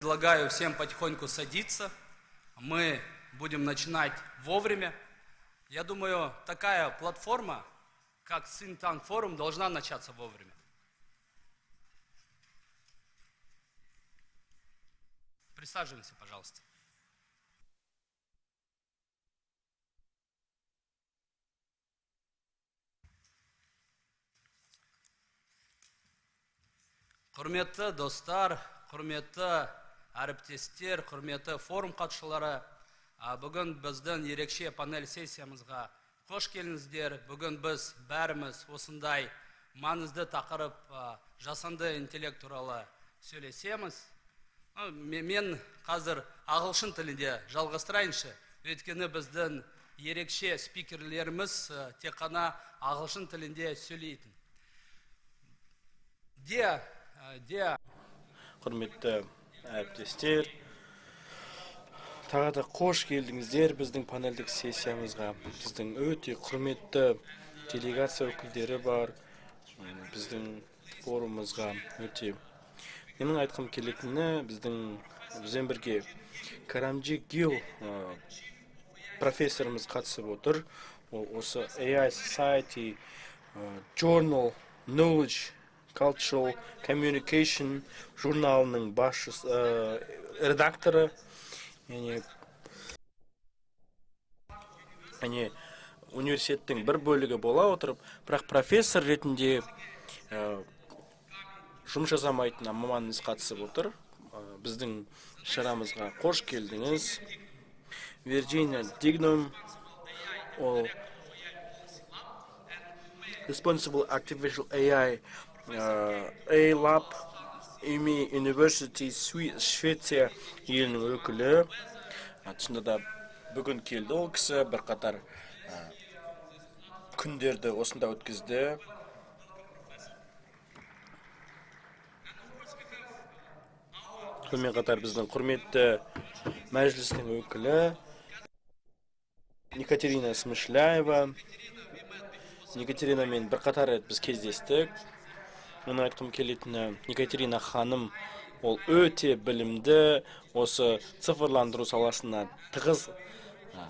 Предлагаю всем потихоньку садиться. Мы будем начинать вовремя. Я думаю, такая платформа, как Think Tank Forum, должна начаться вовремя. Присаживаемся, пожалуйста. Құрметті достар, құрметті әріптестер, құрметті форум қатысушылары, бүгін біздің ерекше панель сессиямызға қош келдіңіздер. Бүгін біз бәріміз осындай маңызды тақырып жасанды интеллект туралы сөйлесеміз. Мен қазір ағылшын тілінде жалғастырайыншы, өйткені біздің ерекше спикерлеріміз тек қана ағылшын тілінде сөйлейтін. Құрметті әріптестер, тағы да қош келдіңіздер біздің панельдік сессиямызға. Біздің өте құрметті делегация өкілдері бар біздің форумымызға. Өте менің айтқым келетіні, бізбен бірге Карамджи Гил профессорымыз қатысып отыр. Осы AI Society Journal Knowledge Cultural Communication журналының басшысы, редакторы, университеттің бір бөлігі бола отырып, бірақ профессор ретінде жұмыс жасамайтын маманымыз қатысып отыр. Біздің шарамызға қош келдіңіз. Virginia Dignum, ол Responsible Artificial AI A-Lab IMI University Швеция елінің өкілі. Шынында да бүгін келді ол кісі, бір қатар күндерді осында өткізді. Сонымен қатар біздің құрметті мәжілістің өкілі Екатерина Смышляева. Екатеринамен бір қатар біз кездестік. Мен айтқым келетіні, Екатерина ханым ол өте білімді, осы цифрландыру саласына тығыз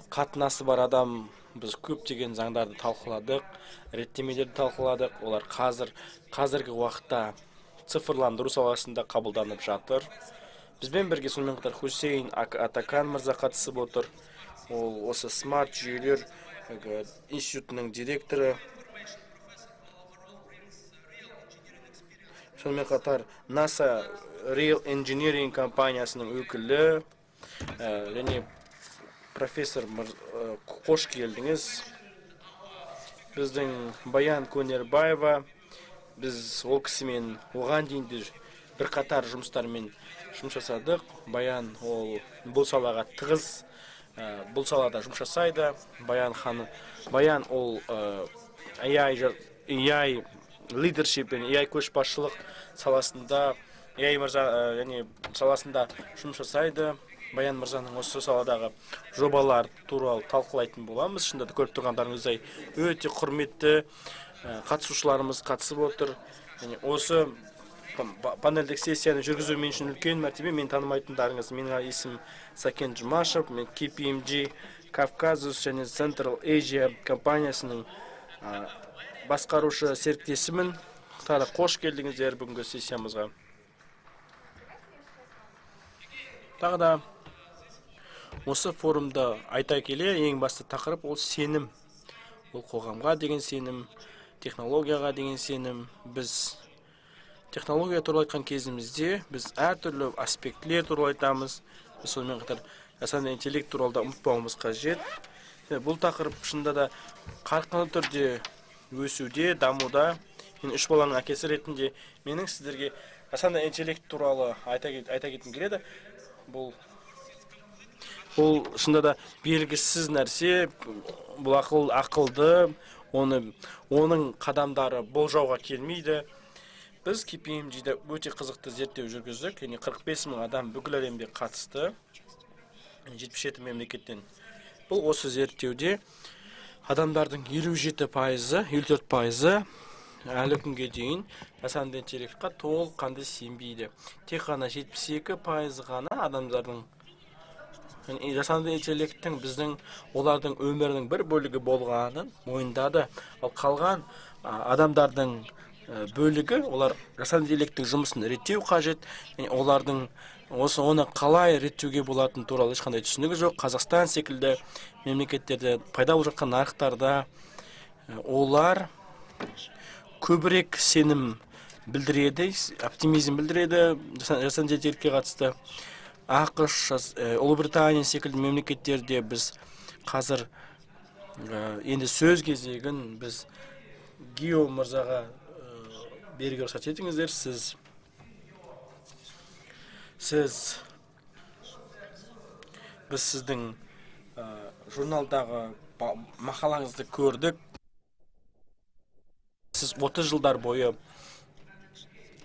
қатынасы бар адам. Біз көптеген заңдарды талқыладық, реттемелерді талқыладық. Олар қазіргі уақытта цифрландыру саласында қабылданып жатыр. Бізбен бірге сонымен қатар Хусейн Атакан мырза қатысып отыр. Ол осы смарт жүйелер институтының директоры. Сонымен қатар NASA Real Engineering компаниясының өкілі, және профессор қош келдіңіз. Біздің Баян Көнербаева, біз ол кісімен оған дейін бір қатар жұмыстармен жұмыс жасадық. Баян ол бұл салаға тығыз, бұл салада жұмыс жасайды. Баян ол AI leadership пен AI көшбасшылық саласында, саласында жұмыс жасайды. Баян мырзаның осы саладағы жобалар туралы талқылайтын боламыз. Шынында да көріп тұрғандарыңыздай өте құрметті қатысушыларымыз қатысып отыр. Осы панельдік сессияны жүргізу мен үшін үлкен мәртебе. Мен танымайтындарыңыз, менің есімім Сакен Жұмашев, мен KPMG Кавказус және Central Asia компаниясының басқарушы серіктесімін. Тағы қош келдіңіздер бүгінгі сессиямызға. Тағы да осы форумда айта келе, ең басты тақырып ол сенім. Ол қоғамға деген сенім, технологияға деген сенім. Біз технология туралы айтқан кезімізде біз әртүрлі аспектілер туралы айтамыз. Біз сонымен қатар жасанды интеллект туралы да ұмытпауымыз қажет. Бұл тақырып шынында да қарқынды түрде өсуде, дамуда. Мен үш баланың әкесі ретінде менің сіздерге жасанды интеллект туралы айта кеткім келеді. Бұл шынында да белгісіз нәрсе, бұл ақылды, оның қадамдары болжауға келмейді. Біз KPMG-де өте қызықты зерттеу жүргіздік. 45 мың адам бүкіл әлемде қатысты, 77 мемлекеттен. Бұл осы зерттеуде адамдардың 57%, 54% әлі күнге дейін жасанды интеллектқа толыққанды сенбейді. Тек қана 72% ғана адамдардың жасанды интеллекттің біздің олардың өмірінің бір бөлігі болғанын мойындады. Ал қалған адамдардың бөлігі, олар жасанды интеллекттің жұмысын реттеу қажет. Олардың оны қалай реттеуге болатын туралы ешқандай түсінігі жоқ. Қазақстан секілді мемлекеттерде пайда болып жатқан нарықтарда олар көбірек сенім білдіреді, оптимизм білдіреді жасанды интеллектке қатысты. ақш, Ұлыбритания секілді мемлекеттерде біз қазір енді сөз кезегін біз Гио мырзаға беруге рұқсат етіңіздер. Біз сіздің журналдағы мақалаңызды көрдік. Сіз 30 жылдар бойы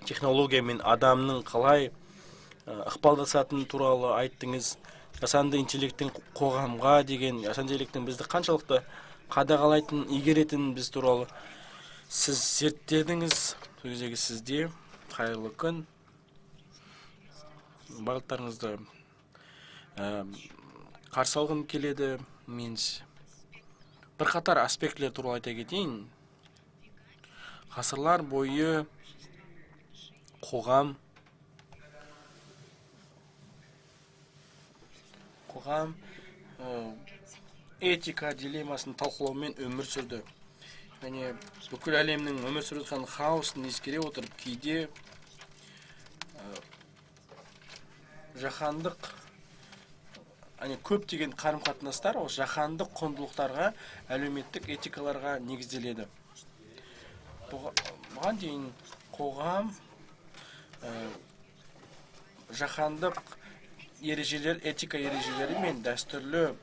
технология мен адамның қалай ықпалдасатыны туралы айттыңыз. Жасанды интеллекттің қоғамға деген, жасанды интеллекттің бізді қаншалықты қадағалайтынын, игеретінін біз туралы сіз зерттедіңіз. Сол кездегі сізде қайырлы күн. Барлықтарыңызды қарсы алғым келеді. Мен бірқатар аспектілер туралы айта кетейін. Ғасырлар бойы қоғам этика дилеммасын талқылаумен өмір сүрді. Бүкіл әлемнің өмір сүріп жатқан хаосын ескере отырып, кейде жаһандық көптеген қарым-қатынастар осы жаһандық құндылықтарға, әлеуметтік этикаларға негізделеді. Бұған дейін қоғам жаһандық ережелер, этика ережелері мен дәстүрлі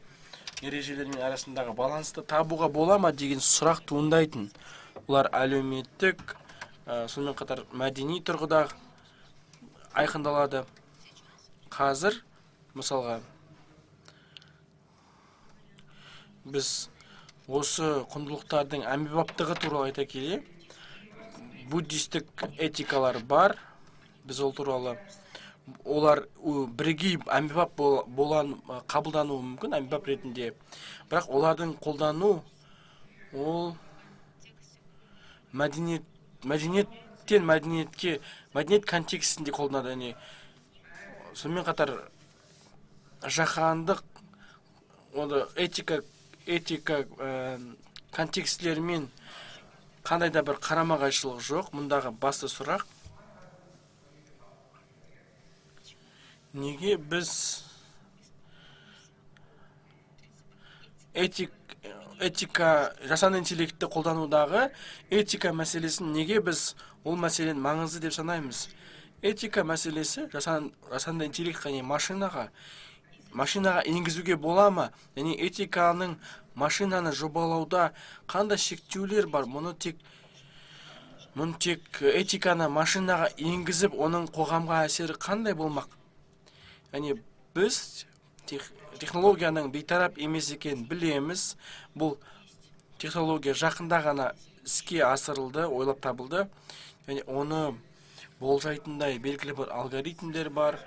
ережелермен арасындағы балансты табуға бола ма деген сұрақ туындайтын. Олар әлеуметтік, сонымен қатар мәдени тұрғыда айқындалады. Қазір, мысалға, біз осы құндылықтардың әмбебаптығы туралы айта келе, буддистік этикалар бар. Біз ол туралы олар бірегей әмбебап қабылдануы мүмкін, әмбебап ретінде. Бірақ олардың қолдану ол мәдениеттен мәдениетке, мәдениет контекстінде қолданады. Сонымен қатар жаһандық этика контекстілерімен қандай да бір қарама-қайшылық жоқ. Мұндағы басты сұрақ: неге біз жасанды интеллектті қолданудағы этика мәселесін неге біз ол мәселені маңызды деп санаймыз? Этика мәселесі жасанды интеллект машинаға енгізуге бола ма? Этиканың машинаны жобалауда қандай шектеулер бар? Мұны тек этиканы машинаға енгізіп, оның қоғамға әсері қандай болмақ? Біз технологияның бейтарап емес екенін білеміз. Бұл технология жақында ғана іске асырылды, ойлап табылды. Оны болжайтындай белгілі бір алгоритмдер бар.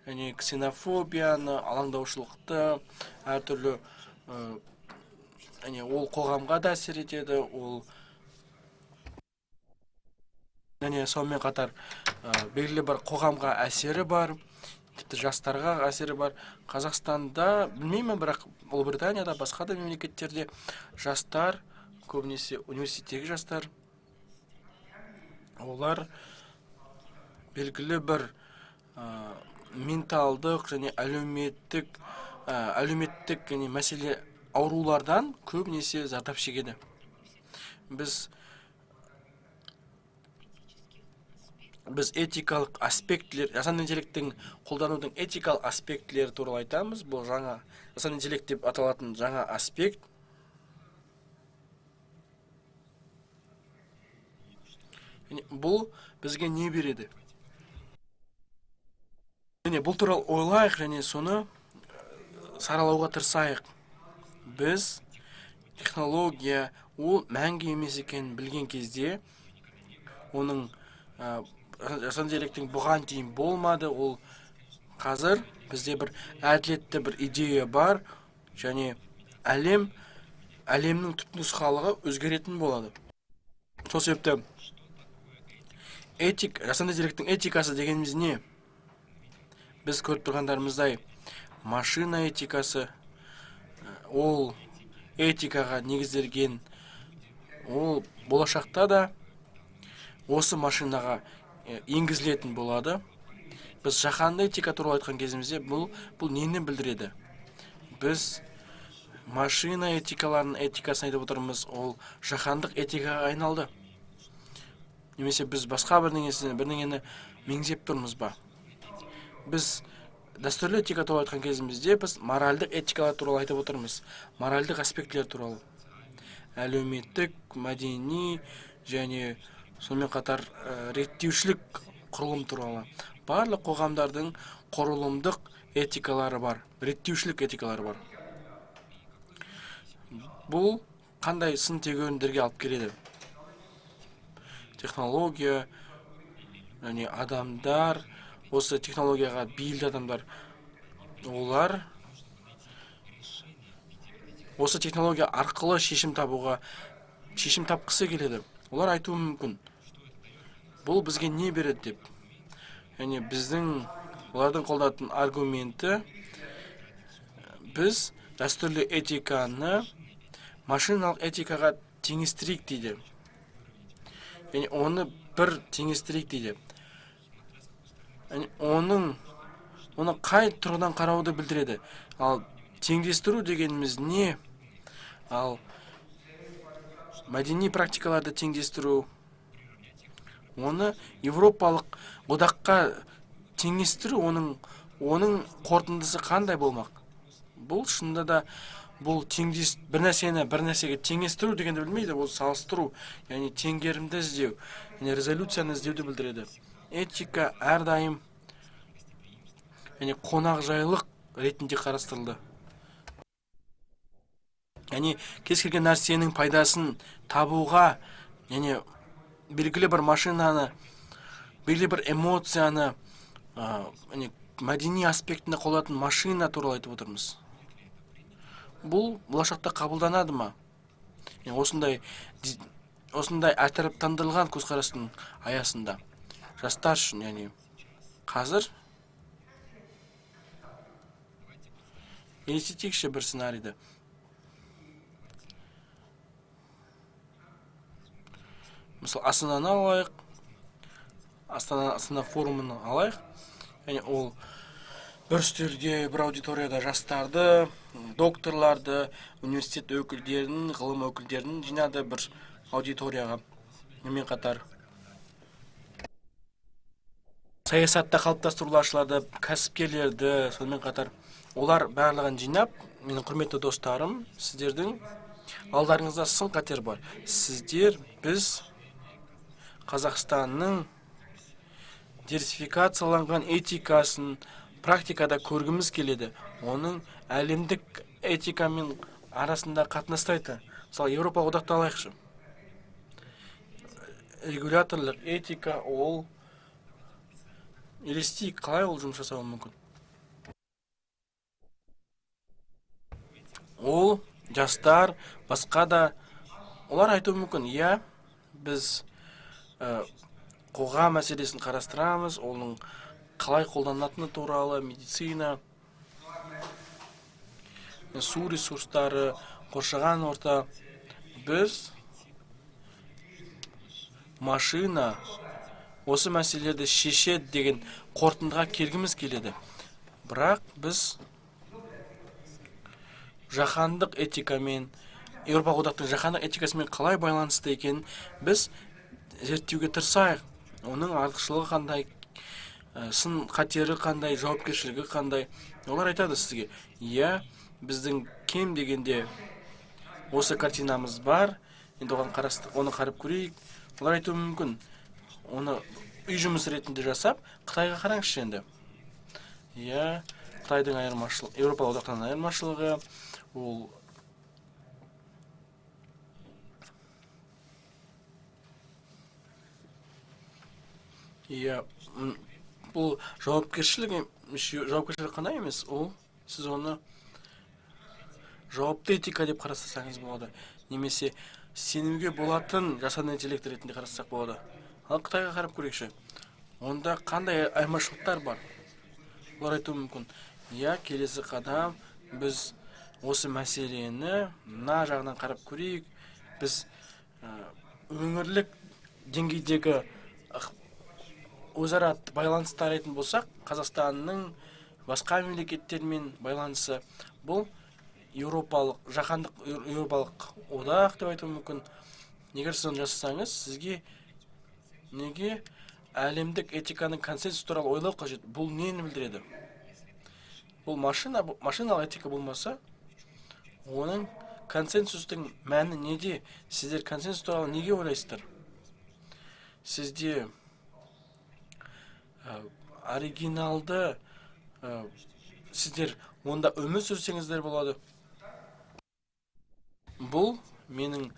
Ксенофобияны, алаңдаушылықты, әртүрлі ол қоғамға да әсер етеді. Сонымен қатар белгілі бір қоғамға әсері бар, тіпті жастарға әсері бар. Қазақстанда, білмеймін, бірақ Ұлыбританияда, басқа да мемлекеттерде жастар, көбінесе университеттегі жастар, олар белгілі бір менталдық және әлеуметтік мәселе аурулардан көбінесе зардап шегеді. Біз этикалық аспектілер, жасанды интеллекттің қолданудың этикалық аспектілері туралы айтамыз. Бұл жаңа жасанды интеллект деп аталатын жаңа аспект. Бұл бізге не береді? Бұл туралы ойлайық және соны саралауға тырысайық. Біз технология, ол мәңгі емес екенін білген кезде, оның жасанды интеллекттің бұған дейін болмады, ол қазір бізде бір әділетті бір идея бар, және әлемнің түпнұсқалығы өзгеретін болады. Сол себепті жасанды интеллекттің этикасы дегеніміз не? Біз көріп тұрғандарымыздай, машина этикасы, ол этикаға негізделген, ол болашақта да осы машинаға енгізілетін болады. Біз жаһанды этика туралы айтқан кезімізде, бұл нені білдіреді? Біз машина этикаларының этикасын айтып отырмыз, ол жаһандық этикаға айналды. Немесе біз басқа бірдеңені меңзеп тұрмыз ба? Біз дәстүрлі этика туралы айтқан кезімізде, біз моральдық этикалар туралы айтып отырмыз. Моральдық аспектілер туралы. Әлеуметтік, мәдени және сонымен қатар реттеушілік құрылым туралы. Барлық қоғамдардың құрылымдық этикалары бар, реттеушілік этикалары бар. Бұл қандай сын тегеуріндерге алып келеді? Технология, және адамдар, осы технологияға бейілді адамдар, олар осы технология арқылы шешім тапқысы келеді. Олар айтуы мүмкін, бұл бізге не береді деп. Және олардың қолданатын аргументі, біз дәстүрлі этиканы машиналық этикаға теңестірейік дейді. Және оны бір теңестірейік дейді. Оны қай тұрғыдан қарауды білдіреді. Ал теңдестіру дегеніміз не? Ал мәдени практикаларды теңдестіру, оны Европалық одаққа теңестіру, оның қорытындысы қандай болмақ? Бұл шынында да бір нәрсеге теңестіру дегенді білмейді, ол салыстыру, яғни теңгерімді іздеу, яғни резолюцияны іздеуді білдіреді. Этика әрдайым қонақжайлық ретінде қарастырылды. Яғни кез келген нәрсенің пайдасын табуға, яғни белгілі бір машинаны, белгілі бір эмоцияны, мәдени аспектінде қолданатын машина туралы айтып отырмыз. Бұл болашақта қабылданады ма? Осындай әртараптандырылған көзқарастың аясында жастар үшін, яғни қазір елестетейікші бір сценарийді. Мысалы, Астананы алайық, Астана форумын алайық. Яғни ол бір үстелге, бір аудиторияда жастарды, докторларды, университет өкілдерін, ғылым өкілдерін жинады бір аудиторияға. Немен қатар саясатта қалыптастырушыларды, кәсіпкерлерді, сонымен қатар олар барлығын жинап, менің құрметті достарым, сіздердің алдарыңызда сын қатер бар. Сіздер, біз Қазақстанның диверсификацияланған этикасын практикада көргіміз келеді. Оның әлемдік этикамен арасында қатынастайды. Мысалы, Европа одақты алайықшы. Регуляторлық этика, ол елестейік, қалай ол жұмыс жасауы мүмкін? Ол жастар, басқа да, олар айтуы мүмкін, иә, біз қоғам мәселесін қарастырамыз, оның қалай қолданатыны туралы, медицина, су ресурстары, қоршаған орта. Біз машина осы мәселелерді шешеді деген қорытындыға келгіміз келеді. Бірақ біз жаһандық этикамен, Еуропа одақтың жаһандық этикасымен қалай байланысты екенін біз зерттеуге тырысайық. Оның артықшылығы қандай, сын қатері қандай, жауапкершілігі қандай. Олар айтады сізге, иә, біздің кем дегенде осы картинамыз бар, енді оны қарап көрейік. Олар айтуы мүмкін, оны үй жұмыс ретінде жасап, Қытайға қараңызшы енді. Иә, Қытайдың айырмашылығы, Еуропа одақтан айырмашылығы, ол Иә, бұл жауапкершілік қана емес, ол сіз оны жауапты этика деп қарастырсаңыз болады, немесе сенімге болатын жасанды интеллект ретінде қарастырсақ болады. Ал Қытайға қарап көрейікші, онда қандай айырмашылықтар бар? Олар айтуы мүмкін, иә, келесі қадам біз осы мәселені мына жағынан қарап көрейік, біз өңірлік деңгейдегі өзара байланысты қарайтын болсақ, Қазақстанның басқа мемлекеттермен байланысы бұл жаһандық еуропалық одақ деп айтуы мүмкін. Егер сіз оны жасасаңыз, сізге неге әлемдік этиканың консенсус туралы ойлау қажет? Бұл нені білдіреді? Бұл машиналық этика болмаса, оның консенсустың мәні неде? Сіздер консенсус туралы неге ойлайсыздар? Сізде оригиналды сіздер онда өмір сүрсеңіздер болады. Бұл менің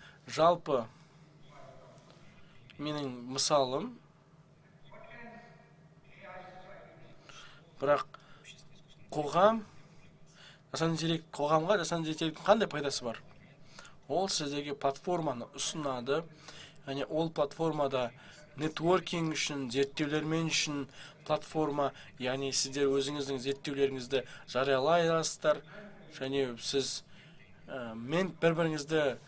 мысалым. Бірақ қоғамға жасанды интеллекттің қандай пайдасы бар? Ол сіздерге платформаны ұсынады, және ол платформада нетворкинг үшін, зерттеулермен үшін платформа, яғни сіздер өзіңіздің зерттеулеріңізді жариялай аласыздар, және сіз бір-біріңізге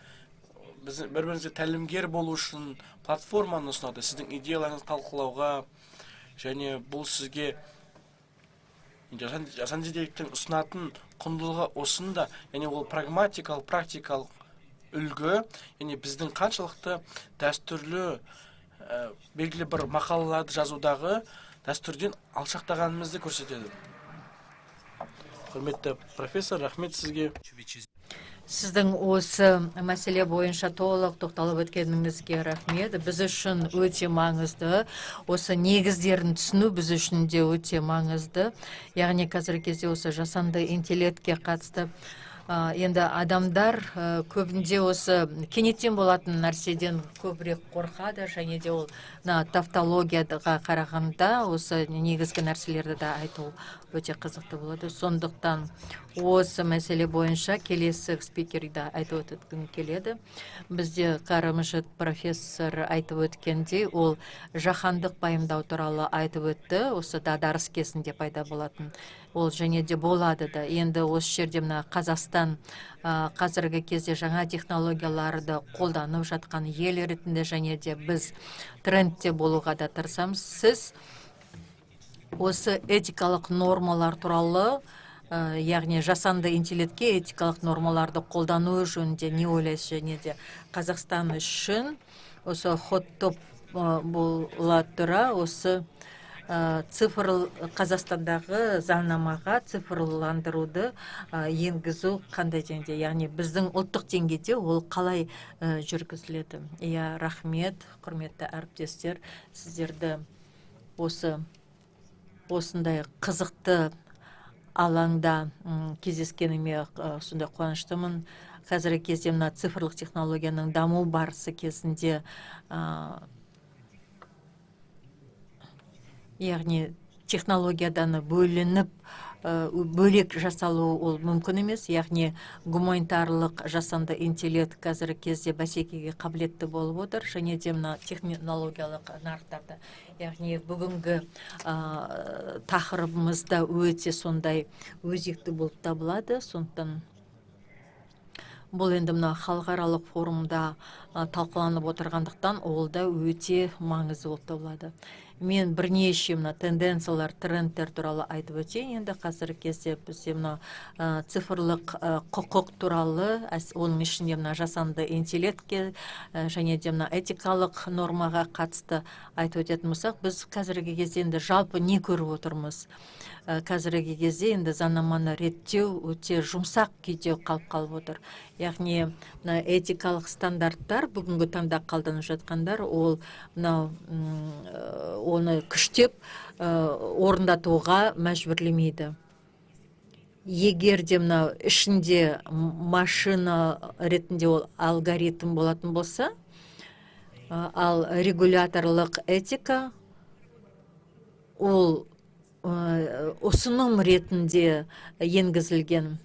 тәлімгер болу үшін платформаны ұсынады, сіздің идеяларыңызды талқылауға, және бұл сізге жасанды интеллекттің ұсынатын құндылығы осында, яғни ол практикалық үлгі, яғни біздің қаншалықты дәстүрлі белгілі бір мақалаларды жазудағы дәстүрден алшақтағанымызды көрсетеді. Құрметті профессор, рахмет сізге. Сіздің осы мәселе бойынша толық тоқталып өткеніңізге рахмет. Біз үшін өте маңызды. Осы негіздерін түсіну біз үшін де өте маңызды. Яғни қазіргі кезде осы жасанды интеллектке қатысты енді адамдар көбінде осы кенеттен болатын нәрседен көбірек қорқады, және де ол тавтологияға қарағанда осы негізгі нәрселерді де айту өте қызықты болады. Сондықтан осы мәселе бойынша келесі спикерді айтып өткім келеді. Бізде Қарымышев профессор айтып өткендей, ол жаһандық пайымдау туралы айтып өтті. Осы дағдарыс кезінде пайда болатын. Ол және де болады да. Енді осы жерде мына Қазақстан қазіргі кезде жаңа технологияларды қолданып жатқан ел ретінде, және де біз трендте болуға да тырысамыз. Сіз осы этикалық нормалар туралы, яғни жасанды интеллектке этикалық нормаларды қолдану жөнінде не ойлайсыз, және де Қазақстан үшін осы хот-топ бола тұра осы Қазақстандағы заңнамаға цифрландыруды енгізу қандай деңгейде, яғни біздің ұлттық деңгейде ол қалай жүргізіледі? Иә, рахмет, құрметті әріптестер, сіздерді осындай қызықты алаңда кездескеніме сондай қуаныштымын. Қазіргі кезде мына цифрлық технологияның даму барысы кезінде яғни технологиядан бөлініп бөлек жасалу ол мүмкін емес, яғни гуманитарлық жасанды интеллект қазіргі кезде бәсекеге қабілетті болып отыр, және де мына технологиялық нарықтарда. Яғни бүгінгі тақырыбымызда өте сондай өзекті болып табылады. Сондықтан бұл енді мына халықаралық форумда талқыланып отырғандықтан ол да өте маңызды болып табылады. Мен бірнеше тенденциялар, трендтер туралы айтып өтейін. Енді қазіргі кезде бізде цифрлық құқық туралы, оның ішінде жасанды интеллектке және де этикалық нормаға қатысты айтып өтетін болсақ, біз қазіргі кезде енді жалпы не көріп отырмыз? Қазіргі кезде енді заңнаманы реттеу өте жұмсақ күйде қалып отыр. Яғни этикалық стандарттар бүгінгі таңда қалданып жатқандар, ол оны күштеп орындатуға мәжбүрлемейді. Егер де ішінде машина ретінде ол алгоритм болатын болса, ал регуляторлық этика ол ұсыным ретінде енгізілген.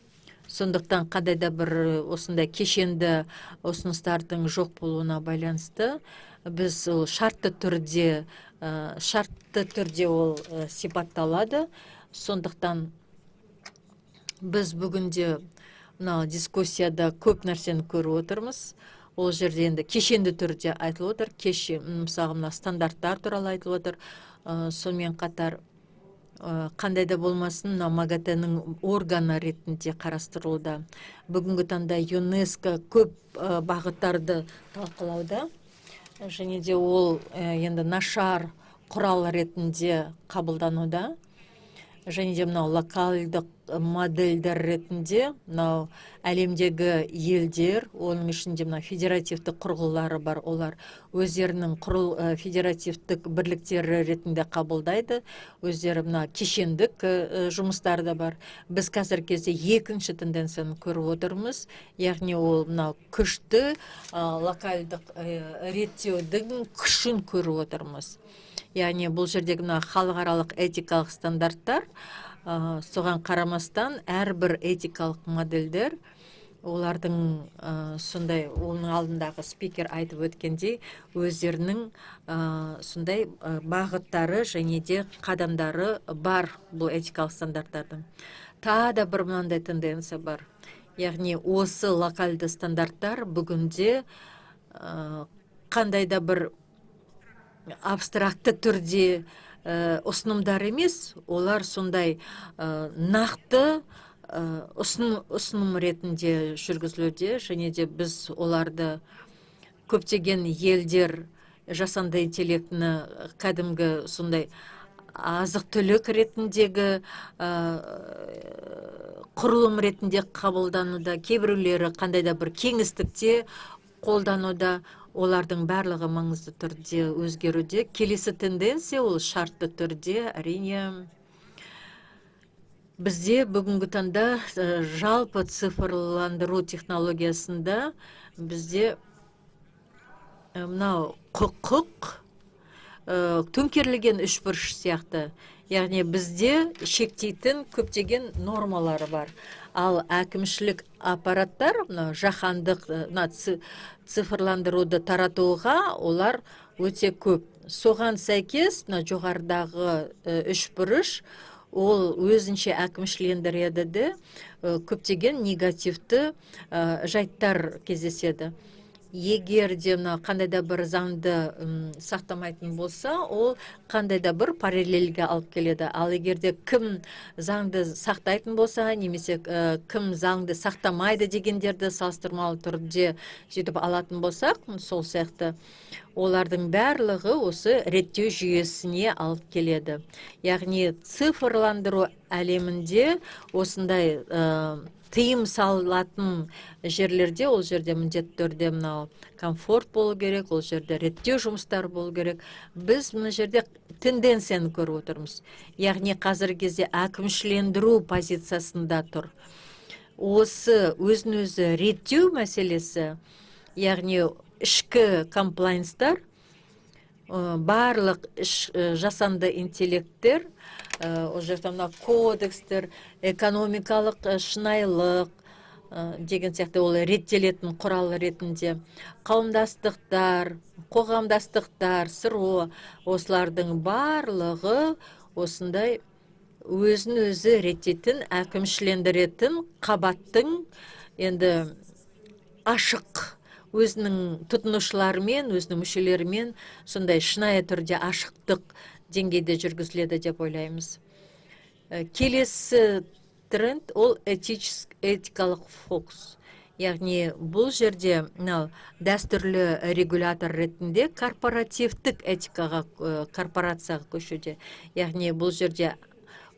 Сондықтан қандай да бір осындай кешенді ұсыныстардың жоқ болуына байланысты біз ол шартты түрде ол сипатталады. Сондықтан біз бүгінде мына дискуссияда көп нәрсені көріп отырмыз. Ол жерде енді кешенді түрде айтылып отыр. Мысалы мына стандарттар туралы айтылып отыр. Сонымен қатар қандай да болмасын МАГАТЭ-нің органы ретінде қарастырылуда. Бүгінгі таңда ЮНЕСКО көп бағыттарды талқылауда. Және де ол енді нашар құрал ретінде қабылдануда. Және де мынау локалдық модельдер ретінде мынау әлемдегі елдер, оның ішінде мына федеративті құрылғылары бар, олар өздерінің федеративтік бірліктері ретінде қабылдайды. Өздері мына кешендік жұмыстары да бар. Біз қазір кезде екінші тенденцияны көріп отырмыз. Яғни ол мынау күшті локалдық реттеудің күшін көріп отырмыз. Яғни бұл жердегі мына халықаралық этикалық стандарттар, соған қарамастан әрбір этикалық модельдер, олардың сондай, оның алдындағы спикер айтып өткендей, өздерінің сондай бағыттары және де қадамдары бар бұл этикалық стандарттардың. Тағы да бір мынандай тенденция бар. Яғни осы локалды стандарттар бүгінде қандай да бір абстракты түрде ұсынымдар емес, олар сондай нақты ұсыным ретінде жүргізілуде. Және де біз оларды көптеген елдер жасанды интеллектіні кәдімгі сондай азық түлік ретіндегі құрылым ретінде қабылдануда, кейбіреулері қандай да бір кеңістікте қолдануда. Олардың барлығы маңызды түрде өзгеруде. Келесі тенденция ол шартты түрде, әрине бізде бүгінгі таңда жалпы цифрландыру технологиясында бізде мынау құқық төңкерілген үшбұрыш сияқты. Яғни бізде шектейтін көптеген нормалары бар. Ал әкімшілік аппараттар жаһандық цифрландыруды таратуға олар өте көп. Соған сәйкес жоғарыдағы үшбұрыш ол өзінше әкімшілендіреді де көптеген негативті жайттар кездеседі. Егер де қандай да бір заңды сақтамайтын болса, ол қандай да бір параллельге алып келеді. Ал егер де кім заңды сақтайтын болса, немесе кім заңды сақтамайды дегендерді салыстырмалы түрде сөйтіп алатын болсақ, сол сияқты олардың барлығы осы реттеу жүйесіне алып келеді. Яғни цифрландыру әлемінде осындай тыйым салатын жерлерде, ол жерде міндетті түрде мынау комфорт болу керек, ол жерде реттеу жұмыстары болу керек. Біз мына жерде тенденцияны көріп отырмыз. Яғни қазіргі кезде әкімшілендіру позициясында тұр. Осы өзін-өзі реттеу мәселесі, яғни ішкі комплайнстар, барлық жасанды интеллекттер, ол жерде кодекстер, экономикалық шынайылық деген сияқты ол реттелетін құрал ретінде қауымдастықтар, қоғамдастықтар, СРО, осылардың барлығы осындай өзін-өзі реттейтін, әкімшілендіретін қабаттың енді ашық өзінің тұтынушыларымен, өзінің мүшелерімен сондай шынайы түрде ашықтық деңгейде жүргізіледі деп ойлаймыз. Келесі тренд ол этикалық фокус. Яғни бұл жерде дәстүрлі регулятор ретінде корпоративтік этикаға, корпорацияға көшуде. Яғни бұл жерде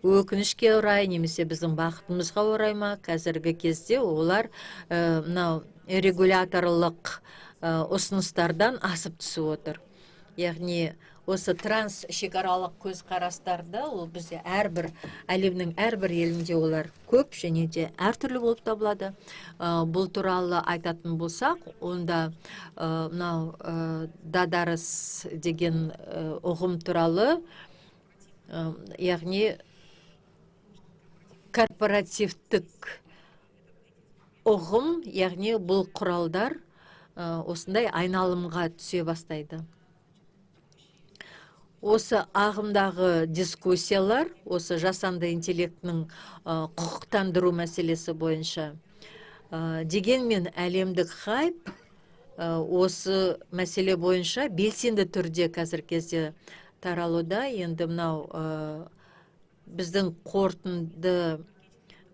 өкінішке орай, немесе біздің бақытымызға орай ма, қазіргі кезде олар регуляторлық ұсыныстардан асып түсіп отыр. Яғни осы трансшекаралық көзқарастарда ол бізде әлемнің әрбір елінде олар көп және де әртүрлі болып табылады. Бұл туралы айтатын болсақ, онда дағдарыс деген ұғым туралы яғни корпоративтік ұғым, яғни бұл құралдар осындай айналымға түсе бастайды. Осы ағымдағы дискуссиялар, осы жасанды интеллектінің құқықтандыру мәселесі бойынша, дегенмен әлемдік хайп осы мәселе бойынша белсенді түрде қазір кезде таралуда. Енді мынау біздің қорытынды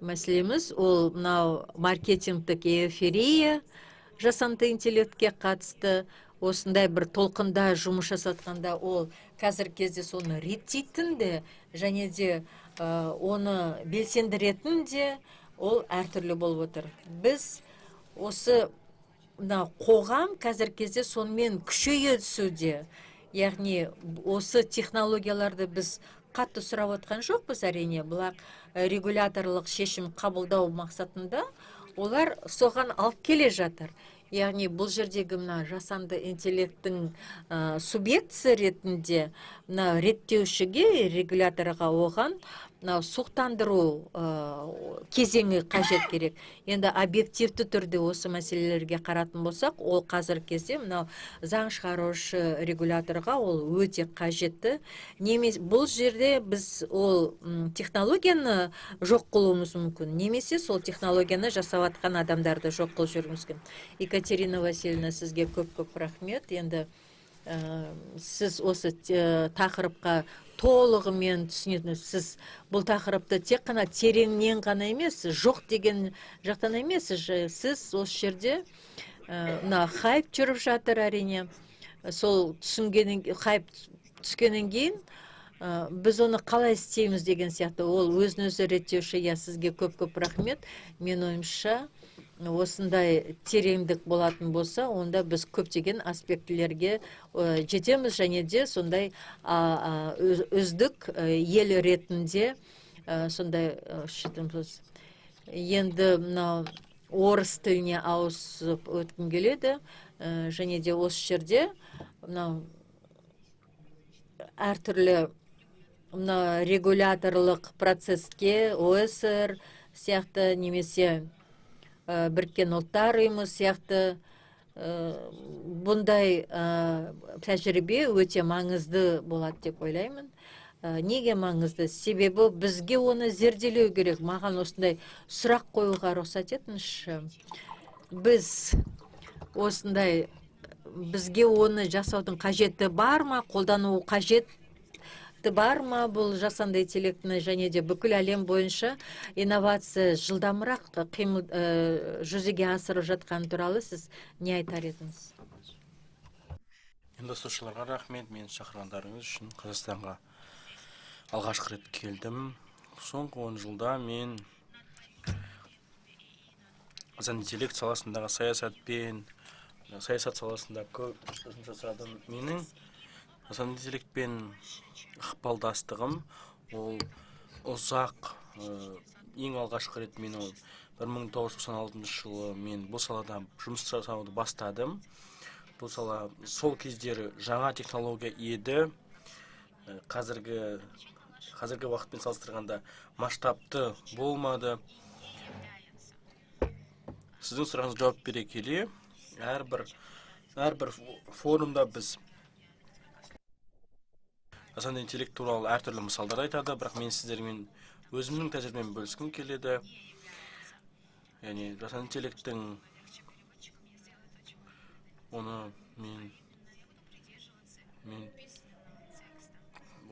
мәселеміз ол мынау маркетингтік эйфория жасанды интеллектке қатысты осындай бір толқында жұмыс жасатқанда ол қазір кезде соны реттейтін де және де оны белсендіретін де ол әртүрлі болып отыр. Біз осы қоғам қазір кезде сонымен күшейе түсуде. Яғни осы технологияларды біз қатты сұрап отқан жоқпыз әрине, бірақ регуляторлық шешім қабылдау мақсатында олар соған алып келе жатыр. Яғни бұл жердегі мына жасанды интеллекттің субъектісі ретінде мына реттеушіге, регуляторға оған сұқтандыру кезеңі қажет керек. Енді объективті түрде осы мәселелерге қаратын болсақ, ол қазір кезде мынау заң шығарушы регуляторға ол өте қажетті. Немесе бұл жерде біз ол технологияны жоқ қылуымыз мүмкін, немесе сол технологияны жасап жатқан адамдарды жоқ қылып жіберуіміз мүмкін. Екатерина Васильевна, сізге көп рахмет. Енді сіз осы тақырыпқа толығымен түсінетінсіз. Сіз бұл тақырыпты тек қана тереңнен ғана емес, жоқ деген жақтан емес. Сіз осы жерде хайп жүріп жатыр әрине. Сол хайп түскеннен кейін біз оны қалай істейміз деген сияқты. Ол өзін-өзі реттеуші. Сізге көп рахмет. Мен ойымша осындай тереңдік болатын болса, онда біз көптеген аспектілерге жетеміз және де сондай үздік ел ретінде сондай шетіміз. Енді орыс тіліне ауысып өткім келеді және де осы жерде әртүрлі регуляторлық процесске ОСР сияқты немесе біріккен ұлттар ұйымы сияқты бұндай тәжірибе өте маңызды болады деп ойлаймын. Неге маңызды? Себебі бізге оны зерделеу керек. Маған осындай сұрақ қоюға рұқсат етіңізші. Біз осындай бізге оны жасаудың қажеті бар ма, қолдану қажет бар ма бұл жасанды интеллектіні және де бүкіл әлем бойынша инновация жылдамырақ жүзеге асырып жатқан туралы сіз не айтар едіңіз? Енді достаршыларға рахмет, мен шақырғандарыңыз үшін. Қазақстанға алғашқы рет келдім. Соңғы 10 жылда мен жасанды интеллект саласындағы саясат саласында көп жұмыс жасадым. Менің жасанды интеллектпен ықпалдастығым ол ұзақ, ең алғашқы рет мен 1996 жылы мен бұл салада жұмыс жасауды бастадым. Бұл сала сол кездері жаңа технология еді. Қазіргі уақытпен салыстырғанда масштабты болмады. Сіздің сұрағыңызға жауап бере келе, әрбір форумда біз жасанды интеллект туралы әртүрлі мысалдар айтады, бірақ мен сіздермен өзімнің тәжірибеммен бөліскім келеді. Яғни жасанды интеллекттің оны мен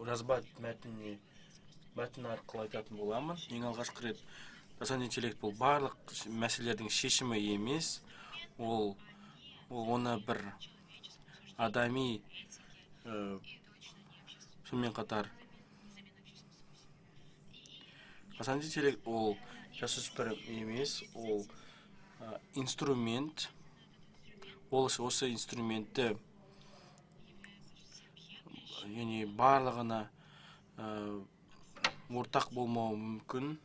жазба мәтін арқылы айтатын боламын. Ең алғашқы рет жасанды интеллект бұл барлық мәселелердің шешімі емес, ол оны бір адами сонымен қатар жасанды интеллект ол жасөспірім емес, ол инструмент. Ол осы инструментті яғни барлығына ортақ болмауы мүмкін.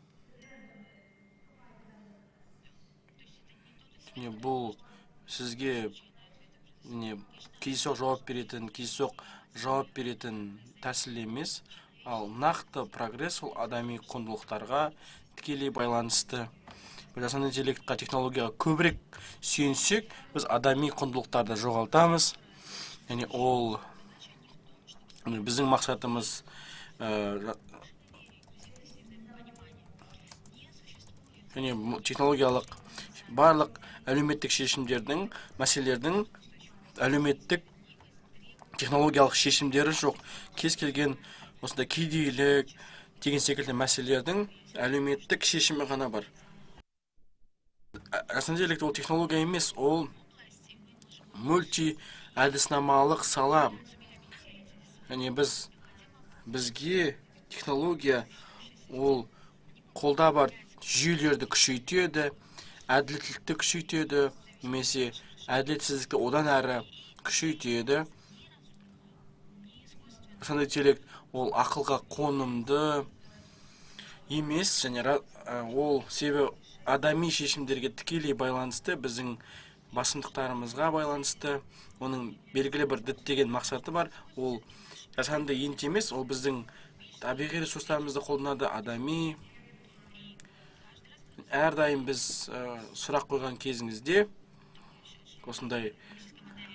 Бұл сізге кездейсоқ жауап беретін тәсіл емес, Ал нақты прогресс ол адами құндылықтарға тікелей байланысты. Біз жасанды интеллектқа, технологияға көбірек сүйенсек, біз адами құндылықтарды жоғалтамыз. Яғни ол біздің мақсатымыз технологиялық барлық әлеуметтік шешімдердің, мәселелердің әлеуметтік технологиялық шешімдері жоқ. Кез келген осында кедейлік деген секілді мәселелердің әлеуметтік шешімі ғана бар. Жасанды интеллект ол технология емес, ол мульти-әдіснамалық сала. Яғни бізге технология ол қолда бар жүйелерді күшейтеді, әділеттілікті күшейтеді, немесе әділетсіздікті одан әрі күшейтеді. Жасанды интеллект ол ақылға қонымды емес, және ол себебі адами шешімдерге тікелей байланысты, біздің басымдықтарымызға байланысты. Оның белгілі бір діттеген мақсаты бар. Ол жасанды ент емес, ол біздің табиғи ресурстарымызды қолданады, адами. Әрдайым біз сұрақ қойған кезіңізде, осындай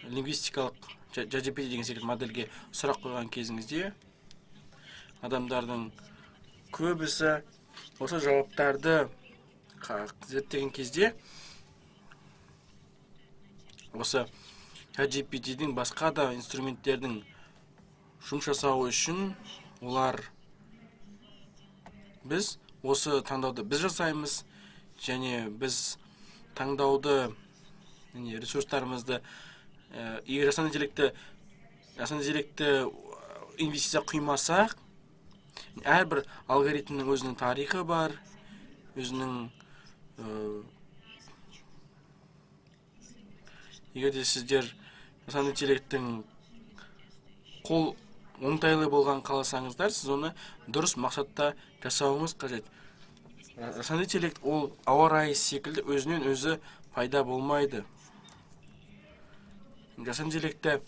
лингвистикалық GPT деген секілді модельге сұрақ қойған кезіңізде, адамдардың көбісі осы жауаптарды зерттеген кезде осы GPT-дің басқа да инструменттердің жұмыс жасауы үшін олар біз осы таңдауды біз жасаймыз, және біз таңдауды ресурстарымызды егер жасанды интеллектті инвестиция құймасақ, әрбір алгоритмнің өзінің тарихы бар, өзінің егер де сіздер жасанды интеллекттің қол оңтайлы болған қаласаңыздар, сіз оны дұрыс мақсатта жасауыңыз қажет. Жасанды интеллект ол ауа райы секілді өзінен өзі пайда болмайды. Жасанды интеллектті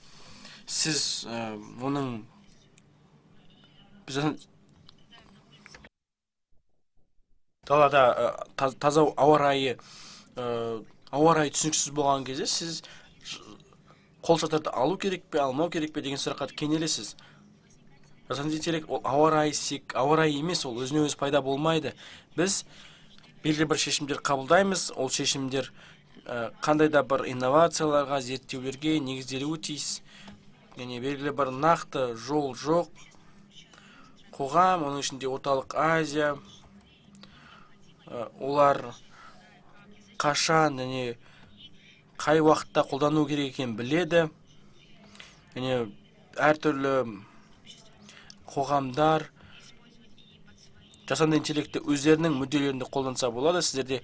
сіз оның далада таза ауа райы түсініксіз болған кезде, сіз қолшатырды алу керек пе, алмау керек пе деген сұраққа кенелесіз. Жасанды интеллект ол ауа райы емес, ол өзіне өзі пайда болмайды. Біз белгілі бір шешімдер қабылдаймыз, ол шешімдер қандай да бір инновацияларға, зерттеулерге негізделуі тиіс. Яғни белгілі бір нақты жол жоқ. Қоғам, оның ішінде Орталық Азия, олар қашан, қай уақытта қолдану керек екенін біледі. Әртүрлі қоғамдар жасанды интеллектті өздерінің мүдделерінде қолданса болады. Сіздерде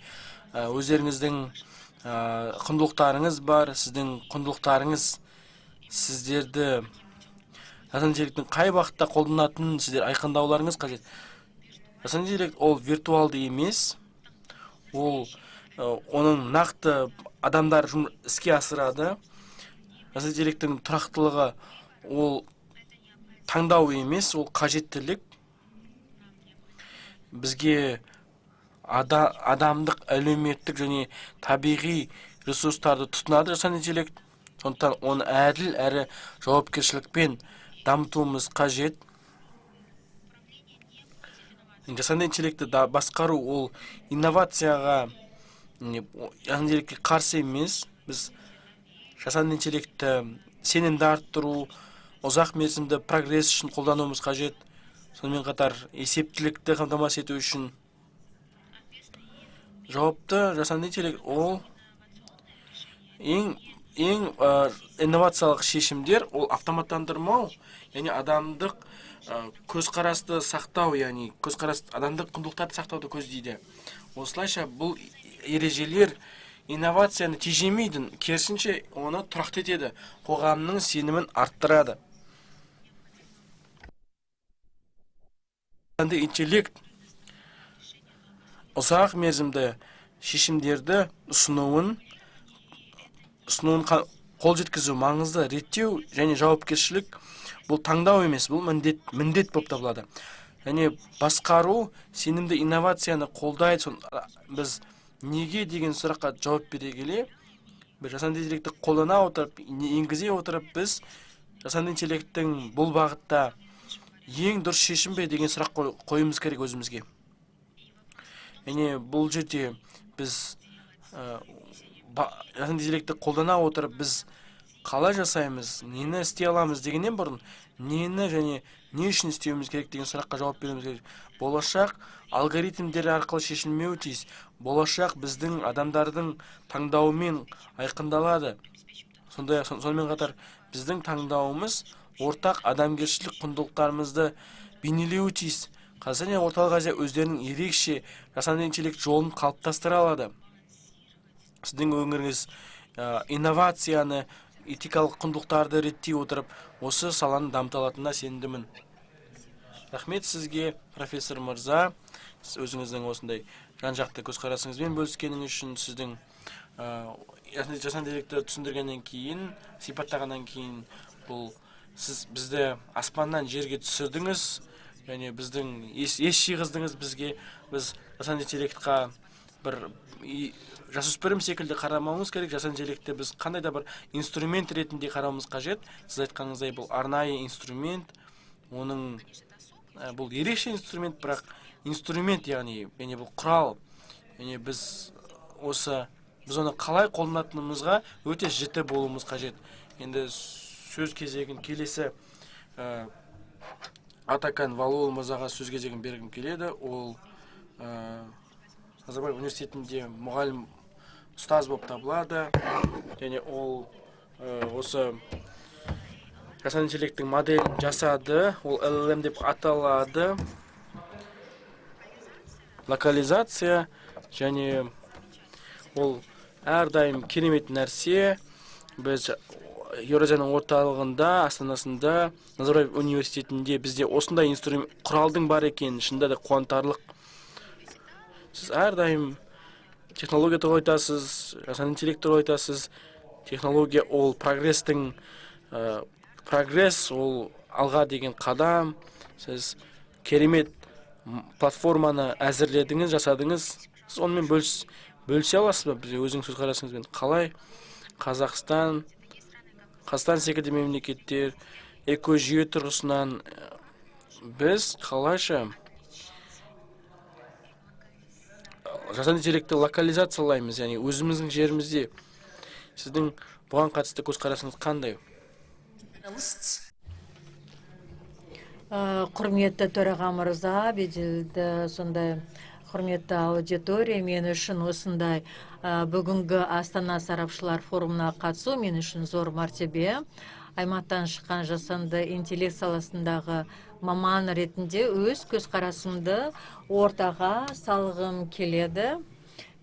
өздеріңіздің құндылықтарыңыз бар. Сіздің құндылықтарыңыз сіздерді жасанды интеллекттің қай уақытта қолданатынын сіздер айқындауларыңыз қажет. Жасанды интеллект ол виртуалды емес, ол оның нақты адамдар іске асырады. Жасанды интеллекттің тұрақтылығы ол таңдау емес, ол қажеттілік. Бізге адамдық, әлеуметтік және табиғи ресурстарды тұтынады жасанды интеллект. Сондықтан оны әділ әрі жауапкершілікпен дамытуымыз қажет. Жасанды интеллектті басқару ол инновацияға, жасанды интеллектке қарсы емес. Біз жасанды интеллектті сенімді арттыру, ұзақ мерзімді прогресс үшін қолдануымыз қажет. Сонымен қатар есептілікті қамтамасыз ету үшін жауапты жасанды интеллект ол ең инновациялық шешімдер, ол автоматтандырмау, яғни адамдық көзқарасты сақтау, яғни адамдық құндылықтарды сақтауды көздейді. Осылайша бұл ережелер инновацияны тежемейді, керісінше оны тұрақты етеді, қоғамның сенімін арттырады. Жасанды интеллект ұзақ мерзімді шешімдерді ұсынуын қол жеткізу маңызды. Реттеу және жауапкершілік бұл таңдау емес, бұл міндет болып табылады. Және басқару сенімді инновацияны қолдайды. Біз неге деген сұраққа жауап бере келе, біз жасанды интеллектті қолдана отырып, енгізе отырып, біз жасанды интеллекттің бұл бағытта ең дұрыс шешім бе деген сұрақ қойымыз керек өзімізге. Және бұл жерде біз жасанды интеллектті қолдана отырып, біз қалай жасаймыз, нені істей аламыз дегеннен бұрын, нені және не үшін істеуіміз керек деген сұраққа жауап беруіміз керек. Болашақ алгоритмдер арқылы шешілмеуі тиіс. Болашақ біздің адамдардың таңдауымен айқындалады. Сонымен қатар біздің таңдауымыз ортақ адамгершілік құндылықтарымызды бейнелеуі тиіс. Қазақстан және Орталық Азия өздерінің ерекше жасанды интеллект жолын қалыптастыра алады. Сіздің өңіріңіз инновацияны, этикалық құндылықтарды реттей отырып, осы саланы дамыта алатынына сенімдімін. Рахмет сізге, профессор мырза, сіз өзіңіздің осындай жан-жақты көзқарасыңызбен бөліскеніңіз үшін, сіздің жасанды интеллектті түсіндіргеннен кейін, сипаттағаннан кейін, бұл сіз бізді аспаннан жерге түсірдіңіз, және біздің ес жиғыздыңыз бізге. Біз жасанды интеллектқа бір жасөспірім секілді қарамауымыз керек. Жасанды интеллектті біз қандай да бір инструмент ретінде қарауымыз қажет. Сіз айтқаныңыздай бұл арнайы инструмент, оның бұл ерекше инструмент, бірақ инструмент, яғни бұл құрал. Біз оны қалай қолданатынымызға өте жіті болуымыз қажет. Енді сөз кезегін келесі Атакан Валуол мырзаға сөз кезегін бергім келеді. Ол Назарбаев университетінде мұғалім ұстаз болып табылады. Және ол осы жасанды интеллекттің моделін жасады. Ол LLM деп аталады. Локализация, және ол әрдайым керемет нәрсе. Біз Еуразияның орталығында, астанасында, Назарбаев университетінде бізде осындай инструмент құралдың бар екен, шынында да қуантарлық. Сіз әрдайым технология туралы айтасыз, жасанды интеллект туралы айтасыз. Технология ол прогрестің прогресс, ол алға деген қадам. Сіз керемет платформаны әзірледіңіз, жасадыңыз. Сіз онымен бөлісе аласыз ба бізде өзіңіз көзқарасыңызбен? Қалай Қазақстан секілді мемлекеттер экожүйе тұрғысынан біз қалайша жасанды интеллектті локализациялаймыз, яғни өзіміздің жерімізде? Сіздің бұған қатысты көзқарасыңыз қандай? Құрметті төраға мырза, беделді сондай құрметті аудитория, мен үшін осындай бүгінгі Астана сарапшылар форумына қатысу мен үшін зор мәртебе. Аймақтан шыққан жасанды интеллект саласындағы маман ретінде өз көзқарасымды ортаға салғым келеді.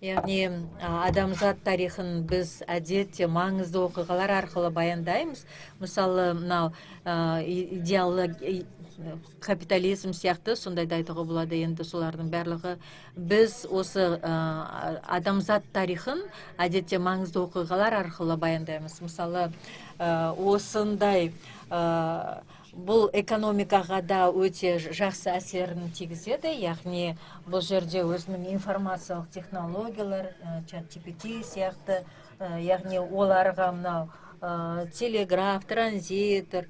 Яғни адамзат тарихын біз әдетте маңызды оқиғалар арқылы баяндаймыз. Мысалы, мынау идеалы капитализм сияқты сондайды айтуға болады. Енді солардың барлығы біз осы адамзат тарихын әдетте маңызды оқиғалар арқылы баяндаймыз. Мысалы, осындай бұл экономикаға да өте жақсы әсерін тигізеді. Яғни бұл жерде өзінің информациялық технологиялар, ChatGPT сияқты, яғни оларға мынау телеграф, транзитор,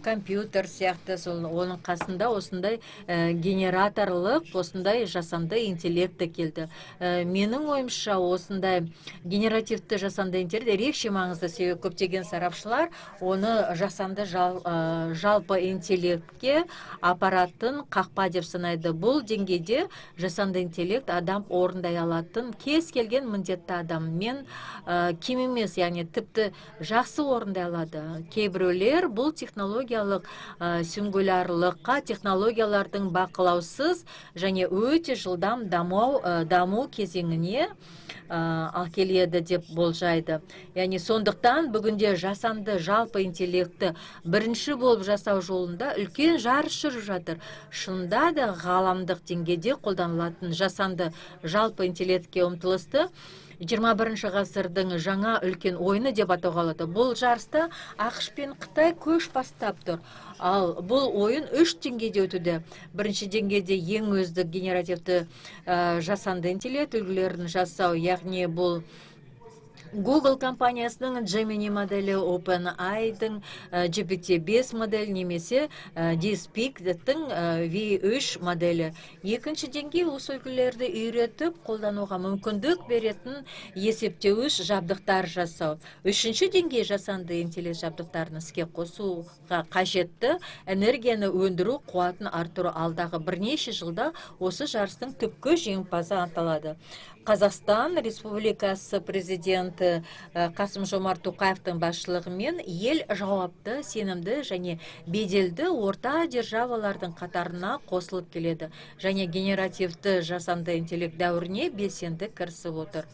компьютер сияқты, оның қасында осындай генераторлық, осындай жасанды интеллекті келді. Менің ойымша осындай генеративті жасанды интеллект ерекше маңызды, себебі көптеген сарапшылар оны жасанды жалпы интеллектке апаратын қақпа деп санайды. Бұл деңгейде жасанды интеллект адам орындай алатын кез келген міндетті адаммен кем емес, яғни тіпті жақсы орындай алады. Кейбіреулер бұл сол технологиялық сингулярлыққа технологиялардың бақылаусыз және өте жылдам даму кезеңіне келеді деп болжайды. Яғни сондықтан бүгінде жасанды жалпы интеллекті бірінші болып жасау жолында үлкен жарыс жүріп жатыр. Шында да ғаламдық деңгейде қолданылатын жасанды жалпы интеллектке ұмтылысты 21 ғасырдың жаңа үлкен ойыны деп атауға болады. Бұл жарыста ақш пен Қытай көш бастап тұр. Ал бұл ойын 3 деңгейде өтуде. Бірінші деңгейде ең өздік генеративті жасанды интеллект үлгілерін жасау, яғни бұл Google компаниясының Gemini моделі, OpenAI-дың GPT-5 моделі немесе DeepSeek-тің V3 моделі. Екінші деңгей осы үлгілерді үйретіп, қолдануға мүмкіндік беретін есептеуіш жабдықтар жасау. Үшінші деңгей жасанды интеллект жабдықтарын іске қосуға қажетті энергияны өндіру қуатын артыру. Алдағы бірнеше жылда осы жарыстың түпкі жеңімпазы аталады. Қазақстан Республикасы президенті Қасым-Жомарт Тоқаевтың басшылығымен ел жауапты, сенімді және беделді орта державалардың қатарына қосылып келеді. Және генеративті жасанды интеллект дәуіріне белсенді кірісіп отыр.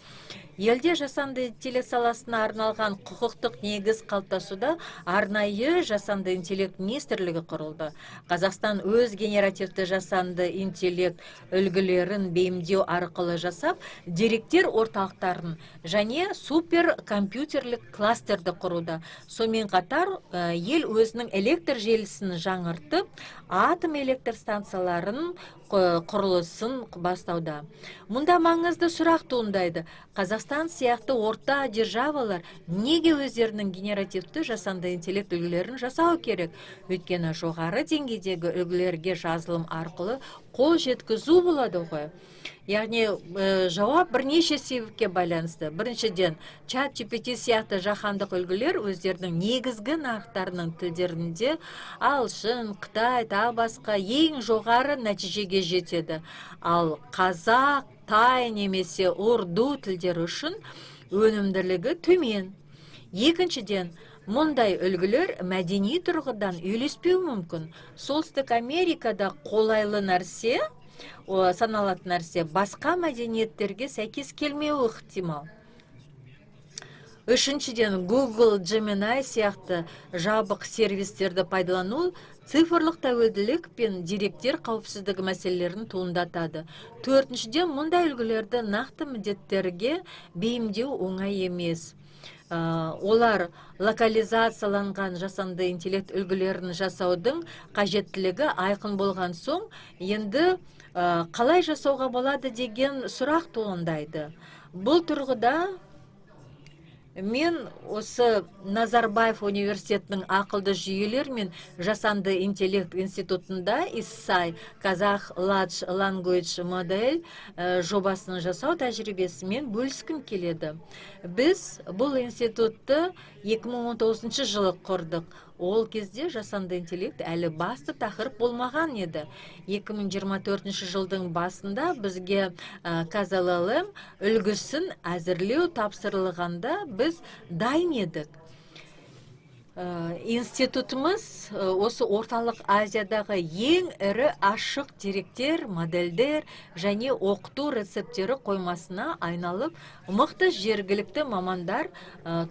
Елде жасанды интеллект саласына арналған құқықтық негіз қалыптасуда арнайы жасанды интеллект министрлігі құрылды. Қазақстан өз генеративті жасанды интеллект үлгілерін бейімдеу арқылы жасап, деректер орталықтарын және суперкомпьютерлік кластерді құруда. Сонымен қатар ел өзінің электр желісін жаңғыртып, атом электр станцияларын құрылысын бастауда. Мұнда маңызды сұрақ туындайды. Қазақстан сияқты орта державалар неге өздерінің генеративті жасанды интеллект үлгілерін жасау керек? Өйткені жоғары деңгейдегі үлгілерге жазылым арқылы қол жеткізу болады ғой. Яғни жауап бірнеше себепке байланысты. Біріншіден, ChatGPT сияқты жаһандық үлгілер өздерінің негізгі нарықтарының тілдерінде ағылшын, Қытай, тағы басқа ең жоғары нәтижеге жетеді. Ал қазақ, тай немесе урду тілдері үшін өнімділігі төмен. Екіншіден, мұндай үлгілер мәдени тұрғыдан үйлеспеу мүмкін. Солтүстік Америкада қолайлы нәрсе, саналатын нәрсе басқа мәдениеттерге сәйкес келмеуі ықтимал. Үшіншіден, Google, Gemini сияқты жабық сервистерді пайдалану цифрлық тәуелділік пен деректер қауіпсіздігі мәселелерін туындатады. Төртіншіден, мұндай үлгілерді нақты міндеттерге бейімдеу оңай емес. Олар локализацияланған жасанды интеллект үлгілерін жасаудың қажеттілігі айқын болған соң, енді қалай жасауға болады деген сұрақ туындайды. Бұл тұрғыда мен осы Назарбаев университетінің ақылды жүйелер мен жасанды интеллект институтында ISSAI Kazakh Large Language Model жобасын жасау тәжірибесімен бөліскім келеді. Біз бұл институтты 2019 жылы құрдық. Ол кезде жасанды интеллект әлі басты тақырып болмаған еді. 2024 жылдың басында бізге KazLLM үлгісін әзірлеу тапсырылғанда біз дайын едік. Институтымыз осы орталық Азиядағы ең ірі ашық деректер, модельдер және оқыту рецептері қоймасына айналып, мықты жергілікті мамандар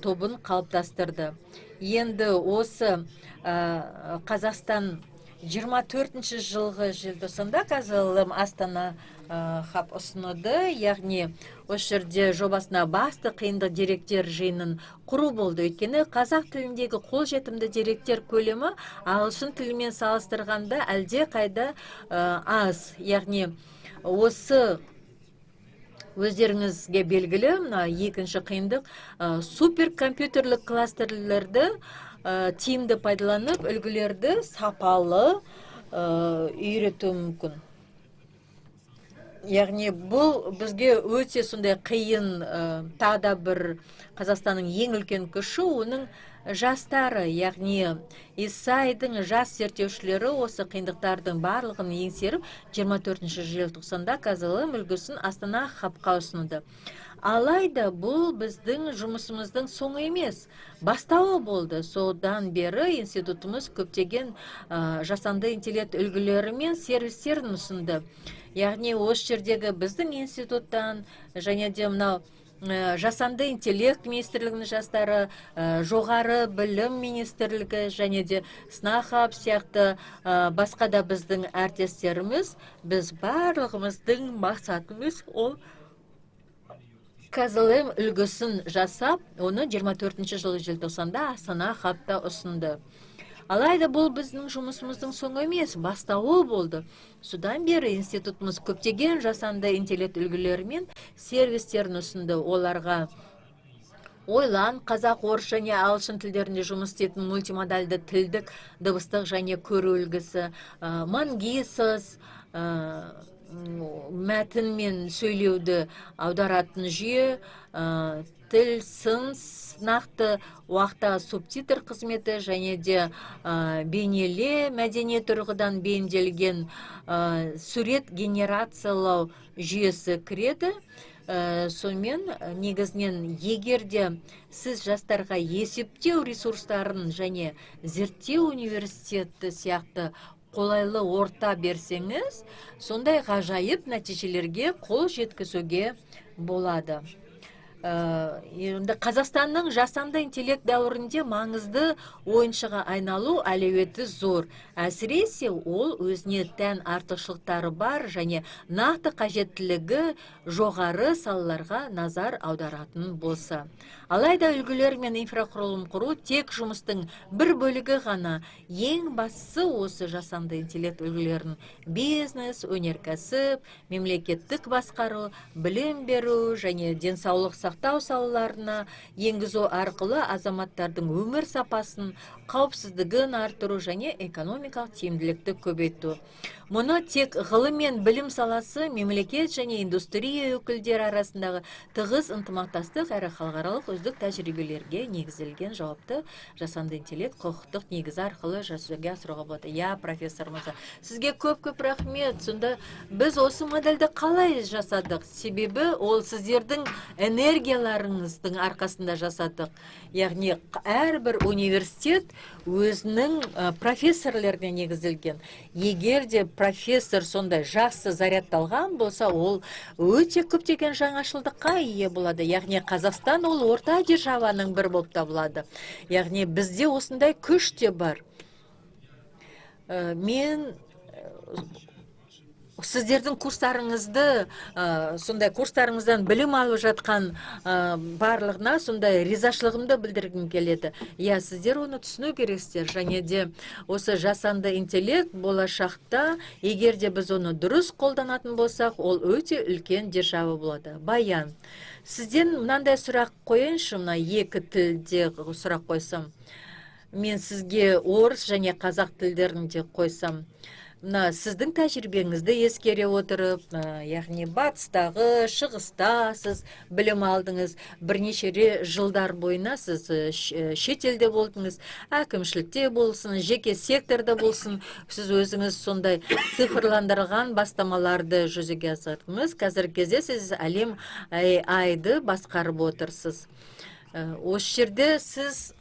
тобын қалыптастырды. Енді осы Қазақстан 24 жылғы желтоқсанда KazLLM Астана хаб ұсынды, яғни осы жерде жобасына басты қиындық деректер жиынын құру болды. Өйткені қазақ тіліндегі қолжетімді деректер көлемі ағылшын тілімен салыстырғанда әлде қайда аз. Яғни осы өздеріңізге белгілі, екінші қиындық суперкомпьютерлік кластерлерді тиімді пайдаланып, үлгілерді сапалы үйрету мүмкін. Яғни бұл бізге өте сондай қиын, тағы да бір Қазақстанның ең үлкен күші, оның жастары, яғни ИСАИдың жас зерттеушілері осы қиындықтардың барлығын еңсеріп, 24 желтоқсанда KZLM үлгісін Астана хабқа ұсынды. Алайда бұл біздің жұмысымыздың соңы емес, бастауы болды. Содан бері институтымыз көптеген жасанды интеллект үлгілері мен сервистерін ұсынды. Яғни осы жердегі біздің институттан және де мынау жасанды интеллект министрлігінің жастары, жоғары білім министрлігі және де СНАХАБ сияқты басқа да біздің әріптестеріміз, біз барлығымыздың мақсатымыз ол KZLM үлгісін жасап, оны 24 жылы желтоқсанда Астана хабта ұсынды. Алайда бұл біздің жұмысымыздың соңы емес, бастауы болды. Содан бері институтымыз көптеген жасанды интеллект үлгілері мен сервистерін ұсынды. Оларға Ойлан, қазақ, орыс және ағылшын тілдерінде жұмыс істейтін мультимодальды тілдік дыбыстық және көру үлгісі, мангисос, мәтін мен сөйлеуді аударатын жүйе, тіл сынс, нақты уақытта субтитр қызметі және де бейнеле мәдени тұрғыдан бейімделген сурет генерациялау жүйесі кіреді. Сонымен негізінен егерде сіз жастарға есептеу ресурстарын және зерттеу университеті сияқты қолайлы орта берсеңіз, сондай ғажайып нәтижелерге қол жеткізуге болады. Қазақстанның жасанды интеллект дәуірінде маңызды ойыншыға айналу әлеуеті зор. Әсіресе ол өзіне тән артықшылықтары бар және нақты қажеттілігі жоғары салаларға назар аударатын болса. Алайда үлгілер мен инфрақұрылым құру тек жұмыстың бір бөлігі ғана. Ең бастысы осы жасанды интеллект үлгілерін бизнес, өнеркәсіп, мемлекеттік басқару, білім беру және денсаулық сақтау салаларына енгізу арқылы азаматтардың өмір сапасын, қауіпсіздігін арттыру және экономикалық тиімділікті көбейту. Мұны тек ғылым мен білім саласы, мемлекет және индустрия өкілдері арасындағы тығыз ынтымақтастық әрі халықаралық үздік тәжірибелерге негізделген жауапты жасанды интеллект құқықтық негізі арқылы жүзеге асыруға болады. Профессор мырза, сізге көп рахмет. Сонда біз осы модельді қалай жасадық? Себебі ол сіздердің энергияларыңыздың арқасында жасадық. Яғни әрбір университет өзінің профессорлеріне негізделген. Егер де профессор сондай жақсы зарядталған болса, ол өте көптеген жаңашылдыққа ие болады. Яғни Қазақстан ол орта державаның бір болып табылады. Яғни бізде осындай күш те бар. Мен сіздердің курстарыңызды, сондай курстарыңыздан білім алып жатқан барлығына сондай ризашылығымды білдіргім келеді. Сіздер оны түсіну керексіздер. Және де осы жасанды интеллект болашақта, егер де біз оны дұрыс қолданатын болсақ, ол өте үлкен держава болады. Баян, сізден мынандай сұрақ қойыншы, мына екі тілде сұрақ қойсам. Мен сізге орыс және қазақ тілдерінде қойсам. Сіздің тәжірибеңізді ескере отырып, яғни батыстағы, шығыста сіз білім алдыңыз, бірнеше жылдар бойына сіз шетелде болдыңыз, әкімшілікте болсын, жеке секторда болсын, сіз өзіңіз сондай цифрландырылған бастамаларды жүзеге асырдыңыз. Қазіргі кезде сіз әлем AI-ды басқарып отырсыз. Осы жерде сіз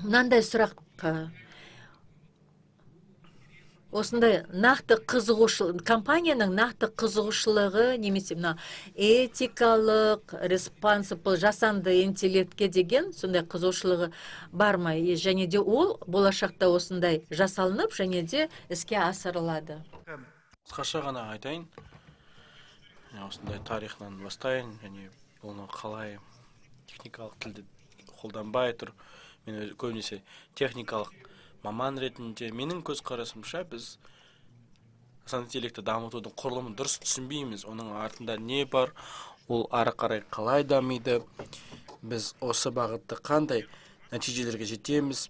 мынандай сұраққа осындай нақты қызығушылық, компанияның нақты қызығушылығы, немесе этикалық, респонсибл, жасанды интеллектке деген сондай қызығушылығы бар ма? Және де ол болашақта осындай жасалынып, және де іске асырылады. Қысқаша ғана айтайын. Осындай тарихынан бастайын, және оны қалай техникалық тілді қолданбай тұр. Мен көбінесе техникалық маман ретінде менің көзқарасымша біз жасанды интеллектті дамытудың құрылымын дұрыс түсінбейміз. Оның артында не бар, ол ары қарай қалай дамиды, біз осы бағытта қандай нәтижелерге жетеміз.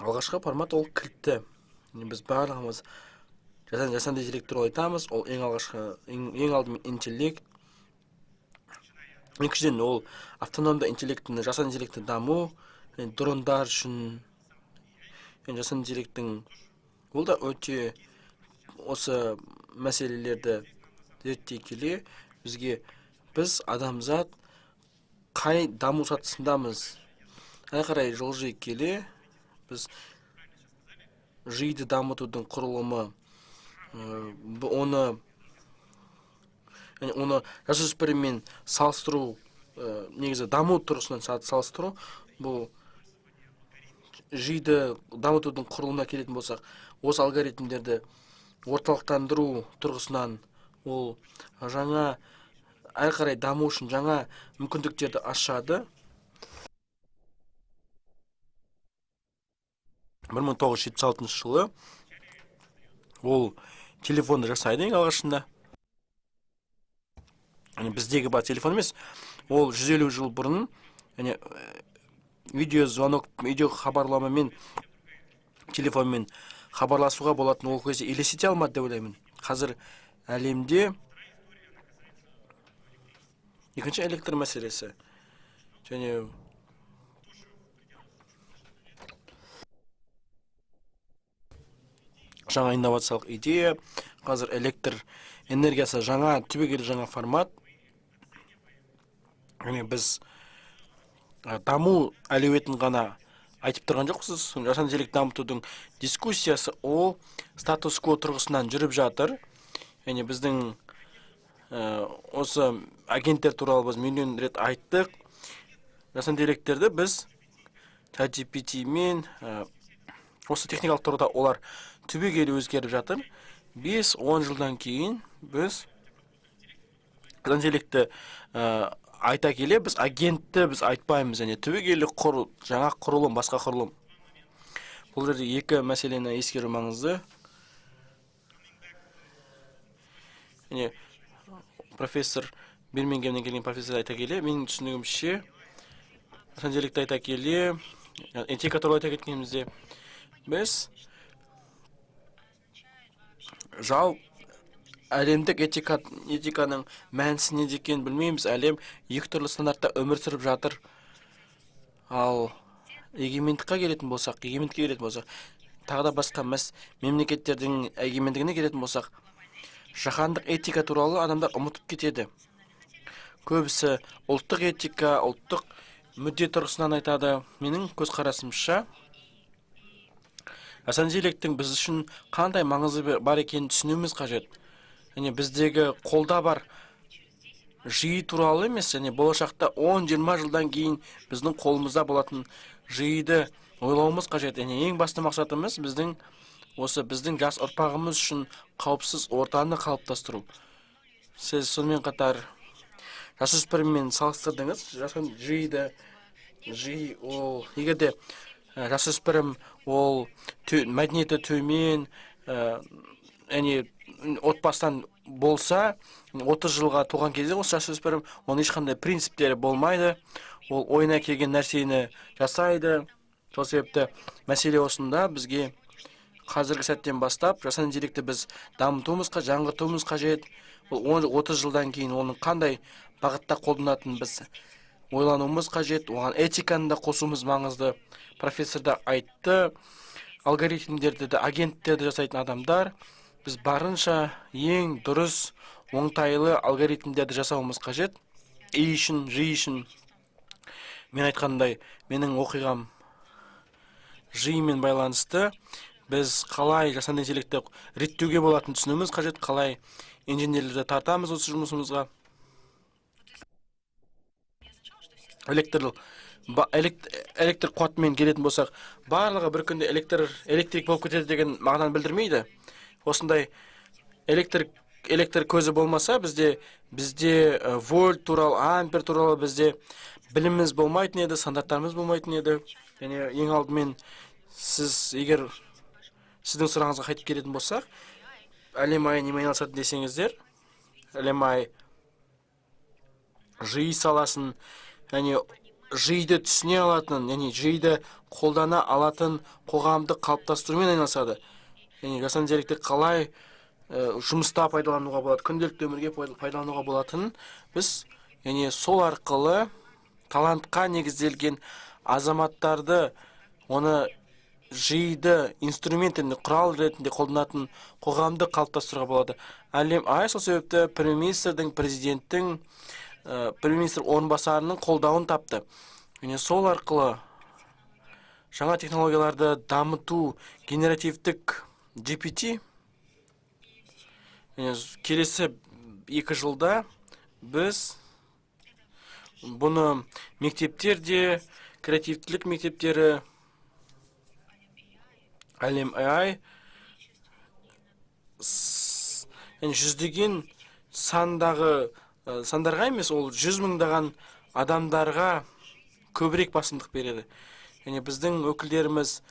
Алғашқы формат ол кілтті. Біз барлығымыз жасанды интеллект туралы айтамыз, ол ең алдымен интеллект. Екіншіден ол автономды интеллектінің, жасанды интеллекттің даму, дрондар үшін жасанды интеллекттің ол да өте осы мәселелерді зерттей келе біз адамзат қай даму сатысындамыз әрі қарай жылжи келе біз жиды дамытудың құрылымы оны жасөспіріммен салыстыру негізі даму тұрғысынан салыстыру бұл жиды дамытудың құрылымына келетін болсақ осы алгоритмдерді орталықтандыру тұрғысынан ол жаңа әрі қарай даму үшін жаңа мүмкіндіктерді ашады. 1976 жылы ол телефонды жасайды ең алғашында. Біздегі бар телефон емес, ол 150 жыл бұрын видеозвонок, видео хабарламамен телефонмен хабарласуға болатын ол кезде елестете алмады деп ойлаймын. Қазір әлемде екінші электр мәселесі және жаңа инновациялық идея, қазір электр энергиясы жаңа, түбегейлі жаңа формат. Біз даму әлеуетін ғана айтып тұрған жоқсыз. Жасанды интеллект дамытудың дискуссиясы ол статус-кво тұрғысынан жүріп жатыр. Біздің осы агенттер туралы біз миллион рет айттық. Жасанды интеллекттерді біз ChatGPT мен осы техникалық тұрғыда олар түбегейлі өзгеріп жатыр. 5-10 жылдан кейін біз жасанды интеллектті айта келе, біз агентті біз айтпаймыз, түбегейлі жаңа құрылым, басқа құрылым. Бұл жерде екі мәселені ескеру маңызды. Профессор Бирмингемнен келген профессор айта келе, менің түсінігімше, жасанды интеллектті айта келе, этика туралы айта кеткенімізде, біз әлемдік этиканың мәнісі не екенін білмейміз. Әлем екі түрлі стандартта өмір сүріп жатыр. Ал егемендікке келетін болсақ, тағы да басқа мемлекеттердің егемендігіне келетін болсақ, жаһандық этика туралы адамдар ұмытып кетеді. Көбісі ұлттық этика, ұлттық мүдде тұрғысынан айтады. Менің көзқарасымша, жасанды интеллекттің біз үшін қандай маңызы бар екенін түсінуіміз қажет. Біздегі қолда бар жиы туралы емес, болашақта 10-20 жылдан кейін біздің қолымызда болатын жиыды ойлауымыз қажет. Ең басты мақсатымыз біздің жас ұрпағымыз үшін қауіпсіз ортаны қалыптастыру. Сіз сонымен қатар жасөспіріммен салыстырдыңыз. Жиы ол егерде жасөспірім ол мәдениеті төмен, отбасынан болса, 30 жылға туған кезде осы жасөспірім, оның ешқандай принциптері болмайды. Ол ойына келген нәрсені жасайды. Сол себепті мәселе осында бізге қазіргі сәттен бастап жасанды интеллектті біз дамытуымыз, жаңғыртуымыз қажет. Ол 30 жылдан кейін оның қандай бағытта қолданатынын біз ойлануымыз қажет. Оған этиканы да қосуымыз маңызды. Профессор да айтты, алгоритмдерді де, агенттерді жасайтын адамдар, біз барынша ең дұрыс, оңтайлы алгоритмдерді жасауымыз қажет. Жиы үшін. Мен айтқандай, менің оқиғам жиымен байланысты. Біз қалай жасанды интеллектті реттеуге болатын түсінуіміз қажет, қалай инженерлерді тартамыз осы жұмысымызға. Электр қуатымен келетін болсақ, барлығы бір күнде электрик болып кетеді деген мағынаны білдірмейді. Осындай электр көзі болмаса, бізде вольт туралы, ампер туралы бізде біліміміз болмайтын еді, стандарттарымыз болмайтын еді. Ең алдымен егер сіздің сұрағыңызға қайтып келетін болсақ, LMI немен айналысады десеңіздер, LMI жиы саласын, жиыды түсіне алатын, жиыды қолдана алатын қоғамды қалыптастырумен айналысады. Жасанды интеллектті қалай жұмыста пайдалануға болады, күнделікті өмірге пайдалануға болатынын біз яғни сол арқылы талантқа негізделген азаматтарды оны жиды инструмент ретінде, құрал ретінде қолданатын қоғамды қалыптастыруға болады. Әлем ай сол себепті премьер-министрдің, президенттің, премьер-министр орынбасарының қолдауын тапты. Және сол арқылы жаңа технологияларды дамыту, генеративтік GPT келесі 2 жылда біз бұны мектептерде, креативтілік мектептері, әлем AI жүздеген сандарға емес, ол 100 мыңдаған адамдарға көбірек басымдық береді. Және біздің өкілдеріміз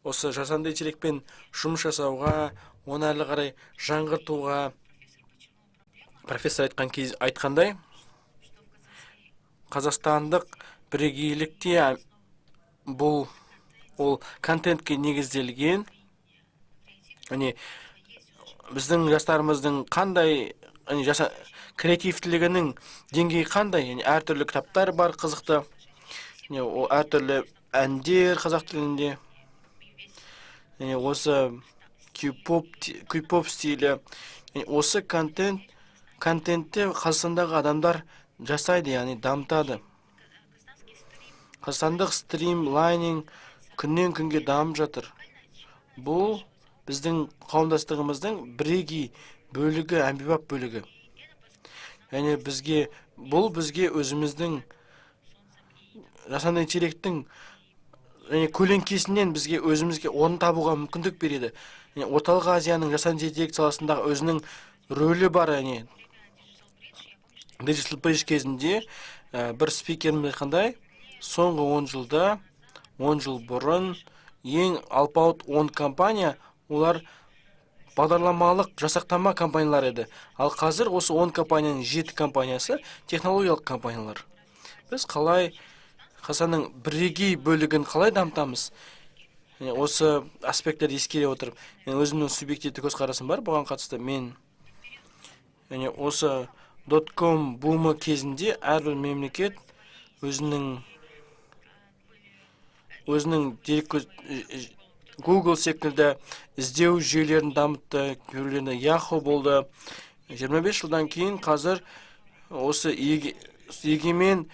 осы жасанды интеллектпен жұмыс жасауға, оны әлі қарай жаңғыртуға, профессор айтқандай, қазақстандық бірегейлікте бұл ол контентке негізделген. Біздің жастарымыздың қандай креативтілігінің деңгейі қандай, әртүрлі кітаптар бар қызықты, әртүрлі әндер қазақ тілінде, осы кей-поп стилі, осы контентті Қазақстандағы адамдар жасайды, дамытады. Қазақстандық стримлайнинг күннен күнге дамып жатыр. Бұл біздің қауымдастығымыздың бірегей бөлігі, әмбебап бөлігі. Бұл бізге өзіміздің жасанды интеллекттің көлеңкесінен бізге өзімізге орын табуға мүмкіндік береді. Орталық Азияның жасанды интеллект саласындағы өзінің рөлі бар. Digital Bridge кезінде бір спикеріміз айтқандай, соңғы 10 жылда, 10 жыл бұрын ең алпауыт 10 компания, олар бағдарламалық жасақтама компаниялар еді. Ал қазір осы 10 компанияның 7 компаниясы технологиялық компаниялар. Біз қалай Қазақстанның бірегей бөлігін қалай дамытамыз? Осы аспекттерді ескере отырып, өзімнің субъективті көзқарасым бар бұған қатысты. Мен осы .com бумы кезінде әрбір мемлекет өзінің Google секілді іздеу жүйелерін дамытты, біреулерінде Yahoo болды. 25 жылдан кейін қазір осы егемен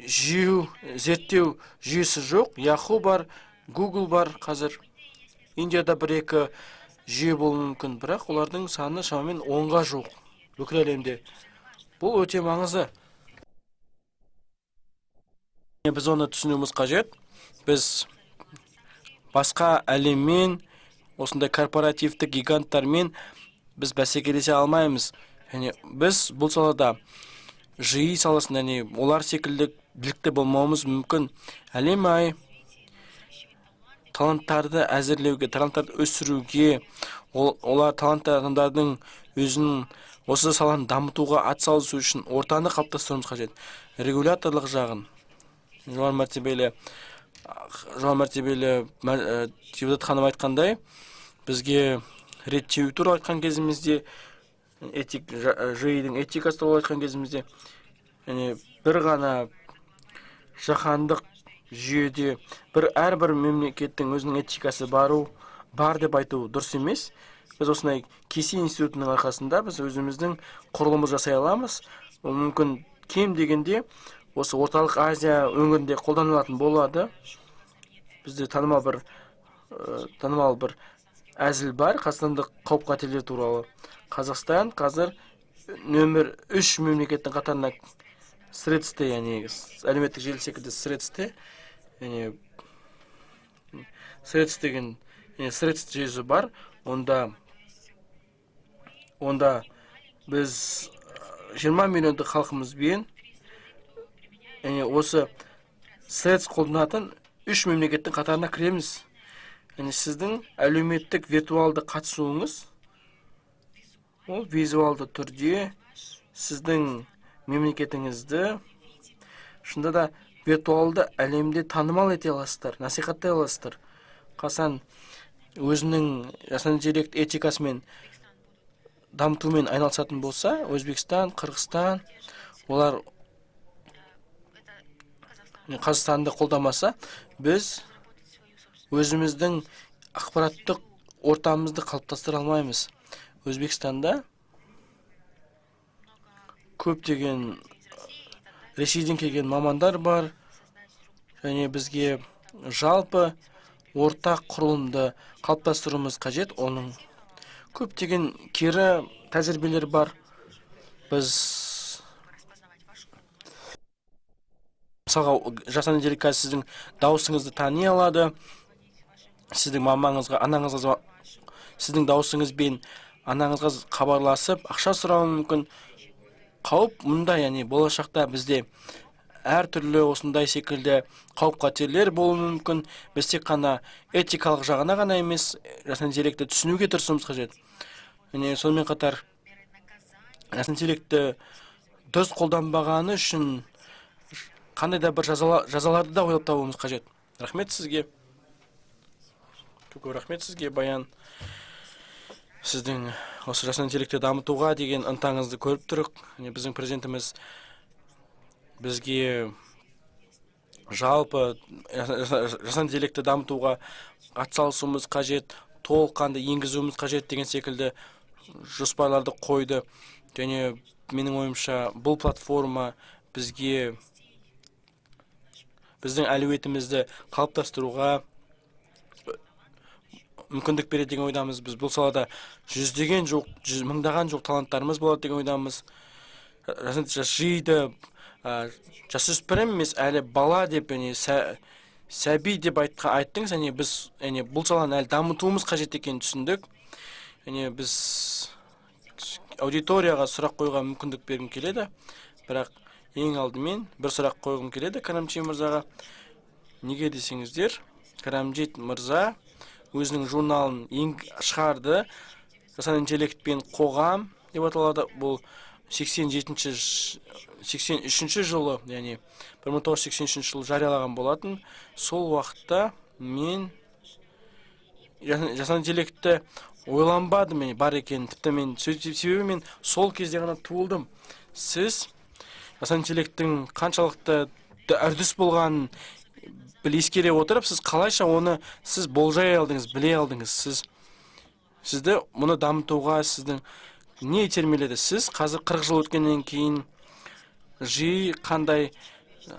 зерттеу жүйесі жоқ. Yahoo бар, Google бар қазір. Индияда 1-2 жүйе болуы мүмкін, бірақ олардың саны шамамен 10-ға жоқ бүкіл әлемде. Бұл өте маңызды. Біз оны түсінуіміз қажет. Біз басқа әлеммен, осындай корпоративті гиганттармен біз бәсекелесе алмаймыз. Біз бұл салада жиі саласында олар секілді білікті болмауымыз мүмкін. Әлем ай таланттарды әзірлеуге, таланттарды өсіруге, олар талантты адамдардың өзінің осы саланы дамытуға атсалысу үшін ортаны қалыптастыруымыз қажет. Регуляторлық жағын жоғары мәртебелі депутат ханым айтқандай, бізге реттеу туралы айтқан кезімізде, жиының этикасы туралы айтқан кезімізде, бір ғана жаһандық жүйеде әрбір мемлекеттің өзінің этикасы бар деп айту дұрыс емес. Біз осындай Кесси институтының арқасында біз өзіміздің құрылымды жасай аламыз. Ол мүмкін кем дегенде осы орталық Азия өңірінде қолданылатын болады. Бізде танымал бір әзіл бар, қазақстандық қауіп-қатерлер туралы. Қазақстан қазір нөмір 3 мемлекеттің қатарына сіресті, әлеуметтік желі секілді сіресті. Сіресті жүйесі бар. Онда біз 20 миллиондық халқымызбен осы сірес қолданатын 3 мемлекеттің қатарына кіреміз. Сіздің әлеуметтік виртуалды қатысуыңыз, ол визуалды түрде сіздің мемлекетіңізді шында да виртуалды әлемде танымал ете аласыздар, насихаттай аласыздар. Қазақстан өзінің жасанды интеллект этикасымен дамытумен айналысатын болса, Өзбекстан, Қырғызстан, олар Қазақстанды қолдамаса, біз өзіміздің ақпараттық ортамызды қалыптастыра алмаймыз. Өзбекстанда көптеген Ресейден келген мамандар бар, және бізге жалпы ортақ құрылымды қалыптастыруымыз қажет. Оның көптеген кері тәжірибелер бар. Біз мысалға жасанды интеллект сіздің дауысыңызды тани алады, сіздің мамаңызға, анаңызға, сіздің дауысыңызбен анаңызға хабарласып, ақша сұрауы мүмкін. Қауіп мұнда, яғни болашақта бізде әртүрлі осындай секілді қауіп қатерлер болуы мүмкін. Біз тек қана этикалық жағына ғана емес, жасанды интеллектті түсінуге тырысуымыз қажет. Және сонымен қатар жасанды интеллектті дұрыс қолданбағаны үшін қандай да бір жазаларды да ойлап табуымыз қажет. Рахмет сізге. Көп рахмет сізге, Баян. Сіздің осы жасанды интеллектті дамытуға деген ынтаңызды көріп тұрық. Біздің президентіміз бізге жалпы жасанды интеллектті дамытуға атсалысуымыз қажет, толыққанды енгізуіміз қажет деген секілді жоспарларды қойды. Және менің ойымша бұл платформа бізге біздің әлеуетімізді қалыптастыруға мүмкіндік береді деген ойдамыз. Біз бұл салада мыңдаған жоқ таланттарымыз болады деген ойдамыз. Жиды жасөспірім емес, әлі бала деп, сәби деп айттыңыз. Біз бұл саланы әлі дамытуымыз қажет екенін түсіндік. Біз аудиторияға сұрақ қойға мүмкіндік бергім келеді. Бірақ ең алдымен бір сұрақ қойғым келеді Карамчи мырзаға. Неге десеңіздер, Карамжит мырза өзінің журналын шығарды. Жасанды интеллектпен қоғам деп аталады. Бұл 83 жылы, яғни 1983 жылы жариялаған болатын. Сол уақытта мен жасанды интеллектті ойланбадым, бар екен. Тіпті себебі мен сол кезде ғана туылдым. Сіз жасанды интеллекттің қаншалықты үрдіс болғанын ескере отырып, сіз қалайша оны сіз болжай алдыңыз, біле алдыңыз. Сізді мұны дамытуға сіздің не итермеледі? Сіз қазір 40 жыл өткеннен кейін жиі қандай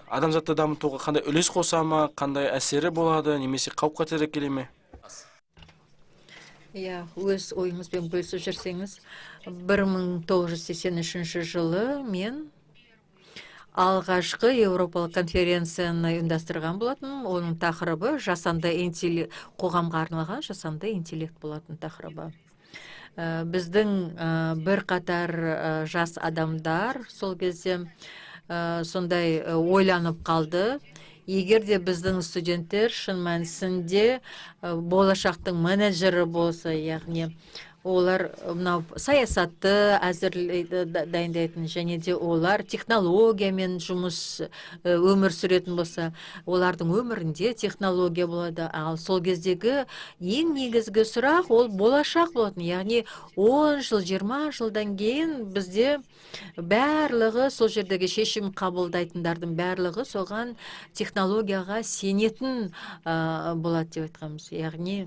адамзатты дамытуға қандай үлес қосама, қандай әсері болады, немесе қауіп қатері келе ме? Өз ойыңызбен бөлісіп жүрсеңіз, 1983 жылы мен алғашқы Еуропалық конференцияны ұйымдастырған болатын. Оның тақырыбы қоғамға арналған жасанды интеллект болатын тақырыбы. Біздің бір қатар жас адамдар сол кезде сондай ойланып қалды. Егер де біздің студенттер шын мәнісінде болашақтың менеджері болса, яғни олар саясатты дайындайтын, және де олар технологиямен өмір сүретін болса, олардың өмірінде технология болады. Ал сол кездегі ең негізгі сұрақ ол болашақ болатын. Яғни 10 жыл, 20 жылдан кейін бізде барлығы, сол жердегі шешім қабылдайтындардың барлығы соған технологияға сенетін болады деп айтқанбыз. Яғни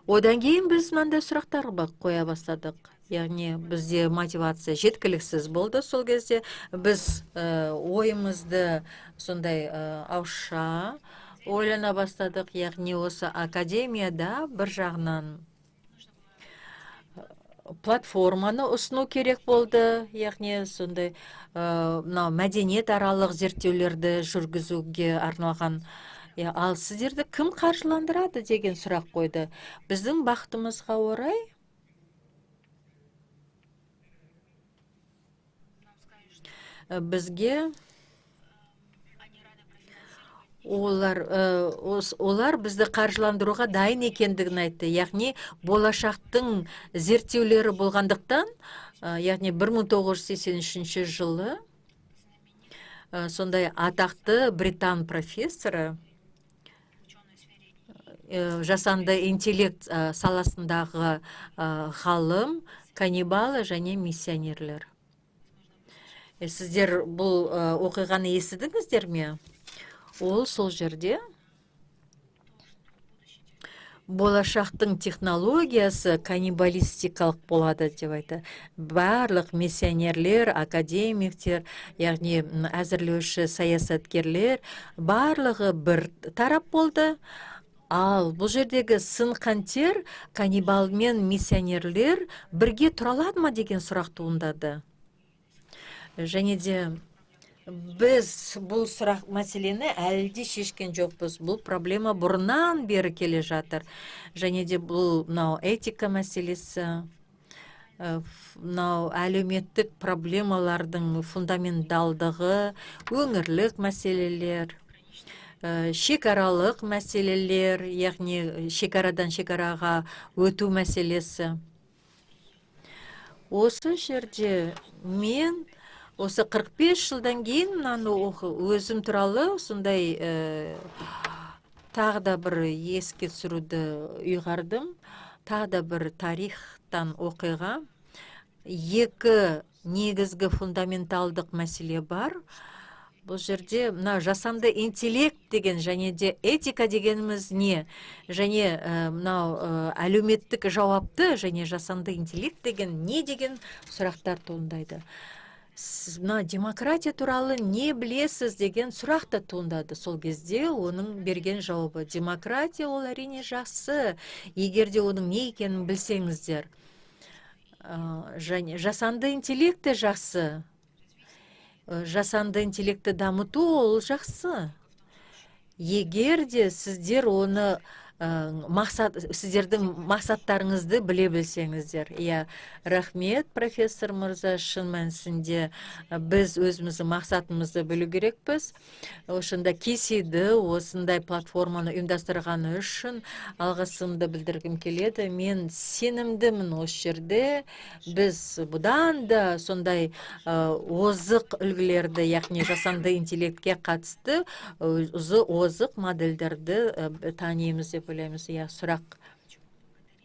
одан кейін біз мынандай сұрақтар қоя бастадық. Яғни бізде мотивация жеткіліксіз болды сол кезде. Біз ойымызды сондай ауызша ойлана бастадық. Яғни осы академияда бір жағынан платформаны ұсыну керек болды. Яғни сондай мәдениет аралық зерттеулерді жүргізуге арналған. Ал сіздерді кім қаржыландырады деген сұрақ қойды. Біздің бақытымызға орай бізге олар бізді қаржыландыруға дайын екендігін айтты. Яғни болашақтың зерттеулері болғандықтан, яғни 1983 жылы сондай атақты британ профессоры, жасанды интеллект саласындағы ғалым, каннибалы және миссионерлер. Сіздер бұл оқиғаны естідіңіздер ме? Ол сол жерде болашақтың технологиясы каннибалистикалық болады деп айтты. Барлық миссионерлер, академиктер, яғни әзірлеуші саясаткерлер, барлығы бір тарап болды. Ал бұл жердегі сын қантер, каннибал мен миссионерлер бірге тұра алады ма деген сұрақ туындады. Және де біз бұл сұрақ мәселені әлде шешкен жоқпыз. Бұл проблема бұрыннан бері келе жатыр. Және де бұл этика мәселесі, әлеуметтік проблемалардың фундаменталдығы, өңірлік мәселелер, шекаралық мәселелер, яғни шекарадан шекараға өту мәселесі. Осы жерде мен осы 45 жылдан кейін мынаны өзім туралы сондай тағы да бір еске түсіруді ұйғардым. Тағы да бір тарихтан оқиға. Екі негізгі фундаменталдық мәселе бар. Бұл жерде жасанды интеллект деген және де этика дегеніміз не? Және әлеуметтік жауапты және жасанды интеллект деген не деген сұрақтар туындайды. Демократия туралы не білесіз деген сұрақ та туындады. Сол кезде оның берген жауабы: демократия ол әрине жақсы, егер де оның не екенін білсеңіздер. Және жасанды интеллект те жақсы. Жасанды интеллектті дамыту ол жақсы. Егер де сіздер оны сіздердің мақсаттарыңызды біле білсеңіздер. Рахмет, профессор мырза, шын мәнісінде біз өзіміздің мақсатымызды білу керекпіз. Ошында кеседі осындай платформаны ұйымдастырғаны үшін алғысымды білдіргім келеді. Мен сенімдімін осы жерде біз бұдан да сондай озық үлгілерді, яғни жасанды интеллектке қатысты озық модельдерді танимыз деп ойлаймыз. Сұрақ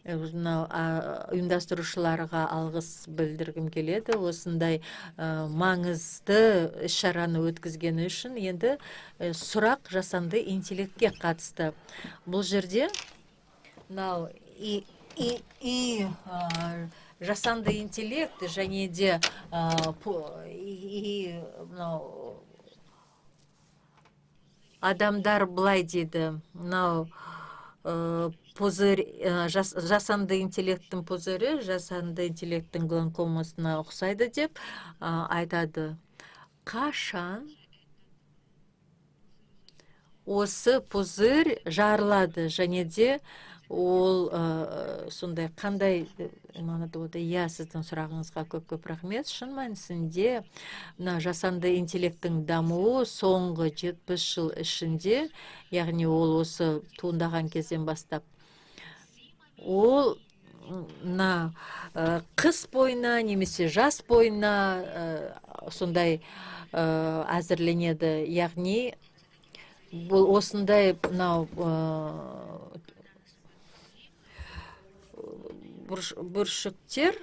ұйымдастырушыларға алғыс білдіргім келеді. Осындай маңызды іс-шараны өткізгені үшін. Енді сұрақ жасанды интеллектке қатысты. Бұл жерде жасанды интеллект және де адамдар былай дейді, жасанды интеллекттің пузыры жасанды интеллекттің гланкомасына ұқсайды деп айтады. Қашан осы пузыр жарылады және де ол сондай қандай мағынада болады? Сіздің сұрағыңызға көп рахмет. Шын мәнісінде жасанды интеллекттің дамуы соңғы 70 жыл ішінде, яғни ол осы туындаған кезден бастап, ол қыс бойына немесе жас бойына сондай әзірленеді. Яғни бұл осындай бүршіктер.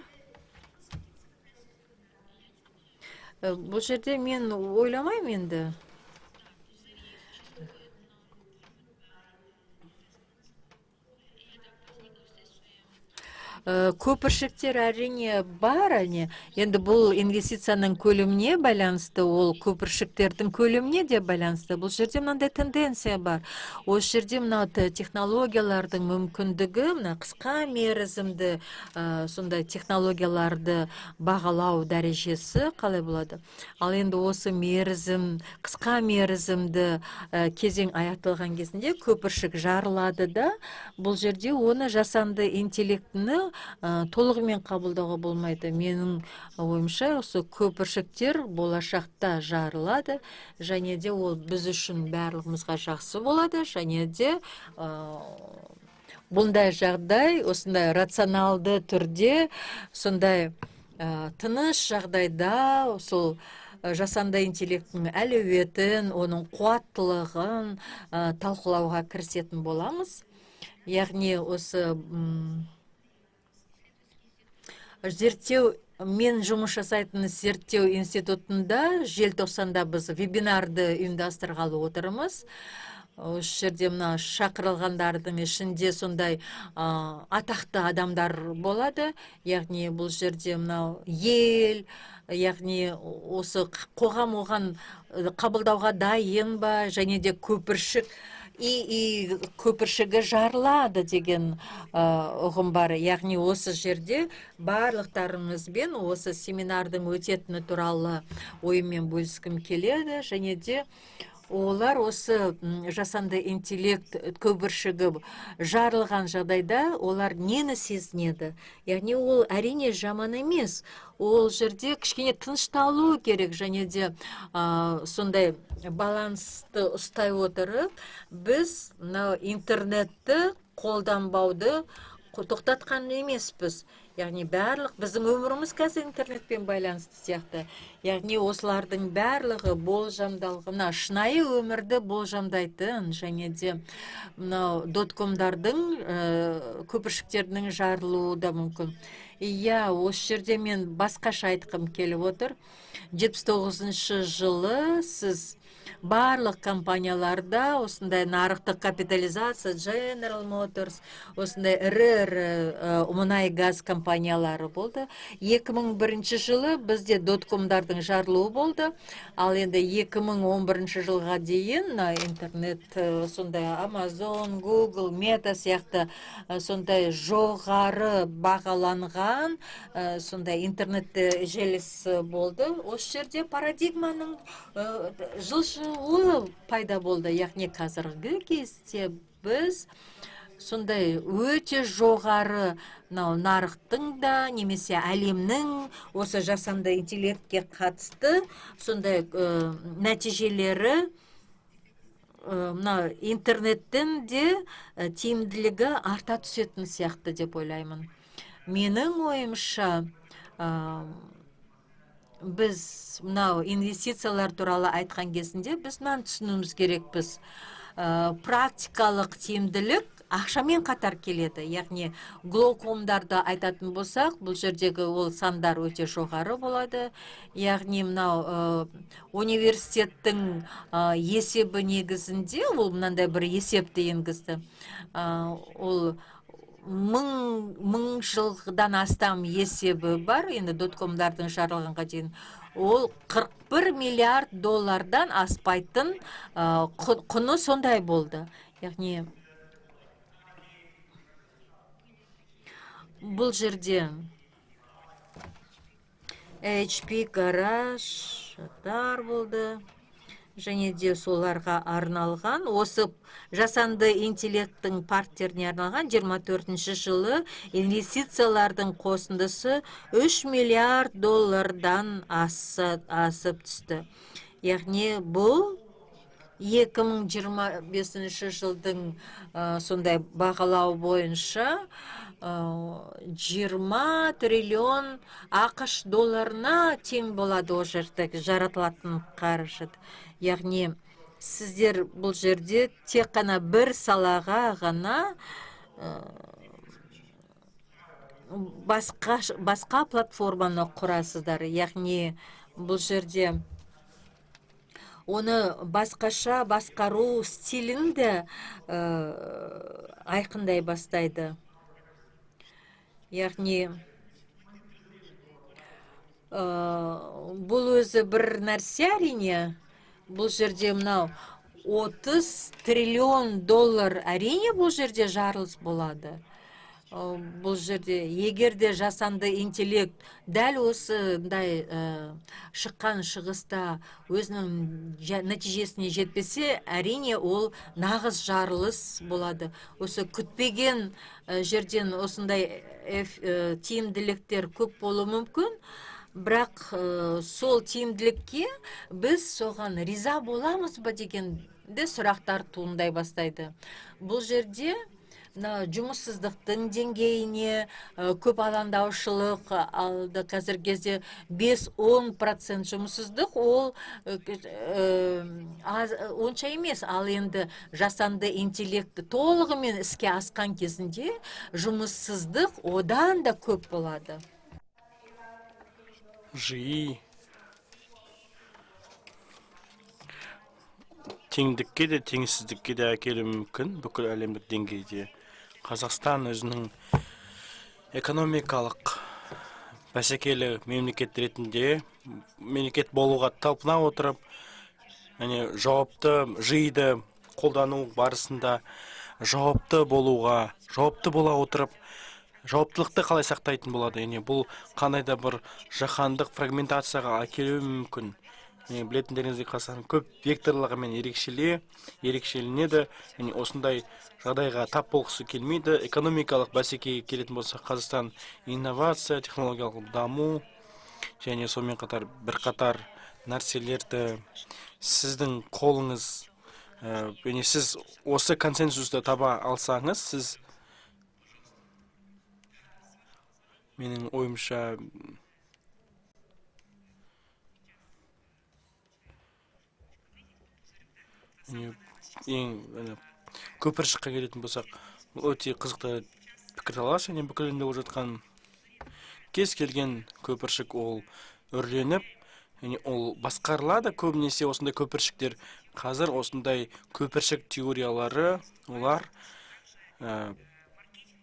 Бұл жерде мен ойламаймын енді. Көпіршіктер әрине бар, енді бұл инвестицияның көлеміне байланысты, ол көпіршіктердің көлеміне де байланысты. Бұл жерде мынандай тенденция бар. Осы жерде технологиялардың мүмкіндігі, қысқа мерзімді сондай технологияларды бағалау дәрежесі қалай болады? Ал енді осы қысқа мерзімді кезең аяқталған кезінде көпіршік жарылады да, бұл жерде оны жасанды интеллектіні толығымен қабылдауға болмайды. Менің ойымша, осы көпіршіктер болашақта жарылады, және де ол біз үшін барлығымызға жақсы болады, және де бұндай жағдай, осындай рационалды түрде, сондай тыныш жағдайда, сол жасанды интеллекттің әлеуетін, оның қуаттылығын талқылауға кірісетін боламыз. Яғни осы зерттеу мен жұмыс жасайтын зерттеу институтында желтоқсанда біз вебинарды ұйымдастырғалы отырмыз. Осы жерде мына шақырылғандардың ішінде сондай атақты адамдар болады. Яғни бұл жерде мынау ел, яғни осы қоғам оған қабылдауға дайын ба, және де көпіршік и көпіршігі жарылады деген ұғым бар. Яғни осы жерде барлықтарыңызбен осы семинардың өтетіні туралы ойыммен бөліскім келеді, және де олар осы жасанды интеллект көпіршігі жарылған жағдайда олар нені сезінеді? Яғни ол әрине жаман емес. Ол жерде кішкене тынышталу керек, және де сондай балансты ұстай отырып, біз интернетті қолданбауды тоқтатқан емеспіз. Яғни барлық біздің өміріміз қазір интернетпен байланысты сияқты. Яғни осылардың барлығы болжамдалғына, шынайы өмірді болжамдайтын, және де мынау доткомдардың көпіршіктерінің жарылуы да мүмкін. Иә, осы жерде мен басқаша айтқым келіп отыр. 79 жылы сіз барлық компанияларда осындай нарықтық капитализация, General Motors, осындай ірі мұнай газ компаниялары болды. 2001 жылы бізде доткомдардың жарылуы болды. Ал енді 2011 жылға дейін интернет сондай Amazon, Google, Meta сияқты сондай жоғары бағаланған сондай интернет желісі болды. Осы жерде парадигманың жылжуы пайда болды. Яғни қазіргі кезде біз сондай өте жоғары нарықтың да немесе әлемнің осы жасанды интеллектке қатысты сондай нәтижелері интернеттің де тиімділігі арта түсетін сияқты деп ойлаймын. Менің ойымша біз мынау инвестициялар туралы айтқан кезінде біз мынаны түсінуіміз керекпіз. Практикалық тиімділік ақшамен қатар келеді. Яғни глокомдарды айтатын болсақ, бұл жердегі ол сандар өте жоғары болады. Яғни мынау университеттің есебі негізінде ол мынандай бір есепті енгізді. Ол мың жылдан астам есебі бар, енді доткомдардың жарылғанға дейін. Ол 41 миллиард доллардан аспайтын құны сондай болды. Яғни бұл жерде HP гараждар болды. Және де соларға арналған, осы жасанды интеллекттің парктеріне арналған 24 жылы инвестициялардың қосындысы 3 миллиард доллардан асып түсті. Яғни бұл 2025 жылдың сондай бағалау бойынша 20 триллион ақш долларына тең болады ол жердегі жаратылатын қаржы. Яғни сіздер бұл жерде тек қана бір салаға ғана басқа платформаны құрасыздар. Яғни бұл жерде оны басқаша басқару стилін де айқындай бастайды. Яғни бұл өзі бір нәрсе әрине. Бұл жерде мынау 30 триллион доллар әрине бұл жерде жарылыс болады. Бұл жерде егерде жасанды интеллект дәл осындай шыққан шығыста өзінің нәтижесіне жетпесе, әрине ол нағыз жарылыс болады. Осы күтпеген жерден осындай тиімділіктер көп болуы мүмкін. Бірақ сол тиімділікке біз соған риза боламыз ба дегенде сұрақтар туындай бастайды. Бұл жерде жұмыссыздықтың деңгейіне көп алаңдаушылық алды. Қазір кезде 5-10% жұмыссыздық ол онша емес. Ал енді жасанды интеллекті толығымен іске асқан кезінде жұмыссыздық одан да көп болады. жиі теңдікке де теңсіздікке де әкелуі мүмкін бүкіл әлемдік деңгейде. Қазақстан өзінің экономикалық бәсекелі мемлекет ретінде мемлекет болуға талпына отырып, жауапты жиыды қолдану барысында жауапты бола отырып, жауаптылықты қалай сақтайтын болады? Бұл қандай да бір жаһандық фрагментацияға әкелуі мүмкін. Білетіндеріңізге Қазақстан көп векторларымен ерекшеленеді. Осындай жағдайға тап болғысы келмейді. Экономикалық бәсекеге келетін болса, Қазақстан инновация, технологиялық даму және сонымен қатар бірқатар нәрселерді сіздің қолыңыз, сіз осы консенсусты таба алсаңыз, сіз менің ойымша көпіршікке келетін болсақ, өте қызықты пікірталас, бүкіл әлемде болып жатқан кез келген көпіршік ол үрленіп, ол басқарылады. Көбінесе осындай көпіршіктер қазір осындай көпіршік теориялары, олар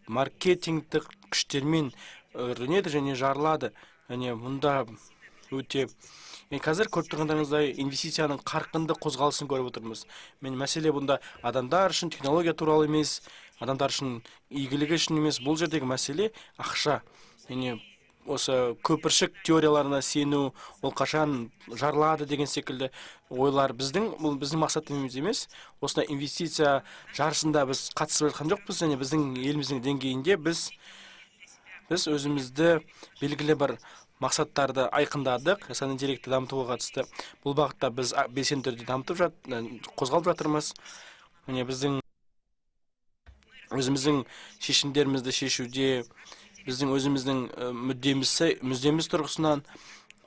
маркетингтік күштермен үрленеді және жарылады. Мұнда өте қазір көріп тұрғандарыңыздай инвестицияның қарқынды қозғалысын көріп отырмыз. Мәселе бұнда адамдар үшін технология туралы емес, адамдар үшін игілігі үшін емес, бұл жердегі мәселе ақша. Осы көпіршік теорияларына сену, ол қашан жарылады деген секілді ойлар біздің мақсатымыз емес. Осындай инвестиция жарысында біз қатысып жатқан жоқпыз, және біздің еліміздің деңгейінде біз өзімізді белгілі бір мақсаттарды айқындадық, жасанды интеллектті дамытуға қатысты. Бұл бағытта біз белсенді түрде қозғалып жатырмыз. Біздің өзіміздің шешімдерімізді шешуде, біздің өзіміздің мүддеміз тұрғысынан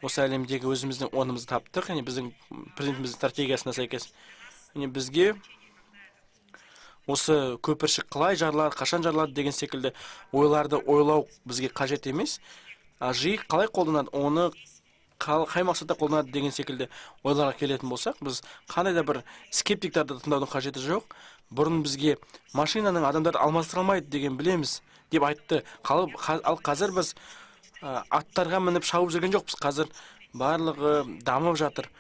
осы әлемдегі өзіміздің орнымызды таптық. Біздің президентіміздің стратегиясына сәйкес бізге осы көпіршік қалай жарылады, қашан жарылады деген секілді ойларды ойлау бізге қажет емес. Жиі қалай қолданады, оны қай мақсатта қолданады деген секілді ойларға келетін болсақ, біз қандай да бір скептиктерді тыңдаудың қажеті жоқ. Бұрын бізге машинаның адамдарды алмастыра алмайды деген білеміз деп айтты. Ал қазір біз аттарға мініп шауып жүрген жоқпыз. Қазір барлығы дамып жатыр.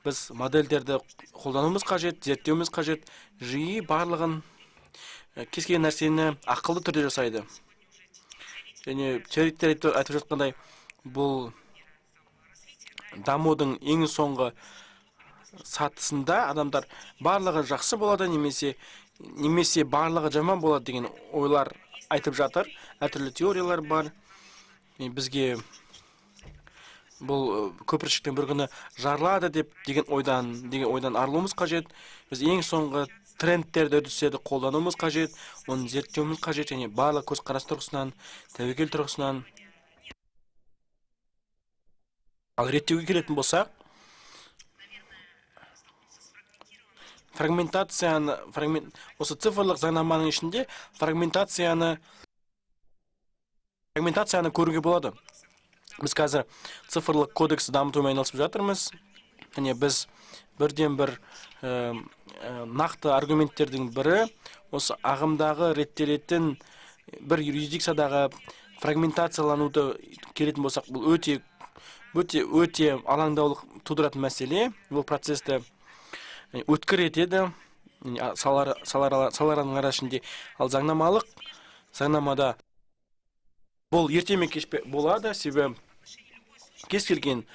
Біз модельдерді қолдануымыз қажет, зерттеуіміз қажет. Жиі барлығын кез келген нәрсені ақылды түрде жасайды. Теоретиктер айтып жатқандай, бұл дамудың ең соңғы сатысында адамдар барлығы жақсы болады, немесе барлығы жаман болады деген ойлар айтып жатыр. Әртүрлі теориялар бар. Бізге бұл көпіршіктен бір күні жарылады деген ойдан арылуымыз қажет. Біз ең соңғы трендтерді үрдістерді қолдануымыз қажет, оны зерттеуіміз қажет, және барлық көзқарас тұрғысынан, тәуекел тұрғысынан. Ал реттеуге келетін болсақ, осы цифрлық заңнаманың ішінде фрагментацияны көруге болады. Біз қазір цифрлық кодексті дамытумен айналысып жатырмыз. Біз бірден бір нақты аргументтердің бірі, осы ағымдағы реттелетін бір юрисдикциядағы фрагментациялануды келетін болсақ, бұл өте алаңдаулық тудыратын мәселе. Бұл процесті өткір етеді салалардың арасында. Ал заңнамада бұл ерте ме кеш болады, себебі кез келген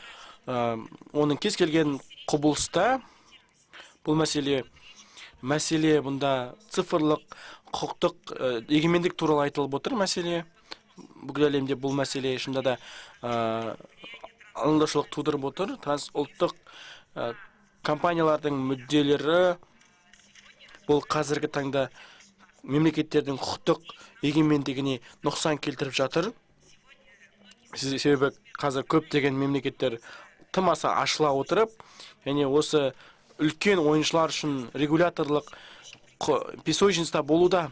құбылыста бұл мәселе бұнда цифрлық құқықтық егемендік туралы айтылып отыр. Мәселе бүкіл әлемде бұл мәселе шынында да алаңдаушылық тудырып отыр. Трансұлттық компаниялардың мүдделері бұл қазіргі таңда мемлекеттердің құқықтық егемендігіне нұқсан келтіріп жатыр. Себебі қазір көптеген мемлекеттер тым аса ашыла отырып, және осы үлкен ойыншылар үшін регуляторлық песочниста болуда.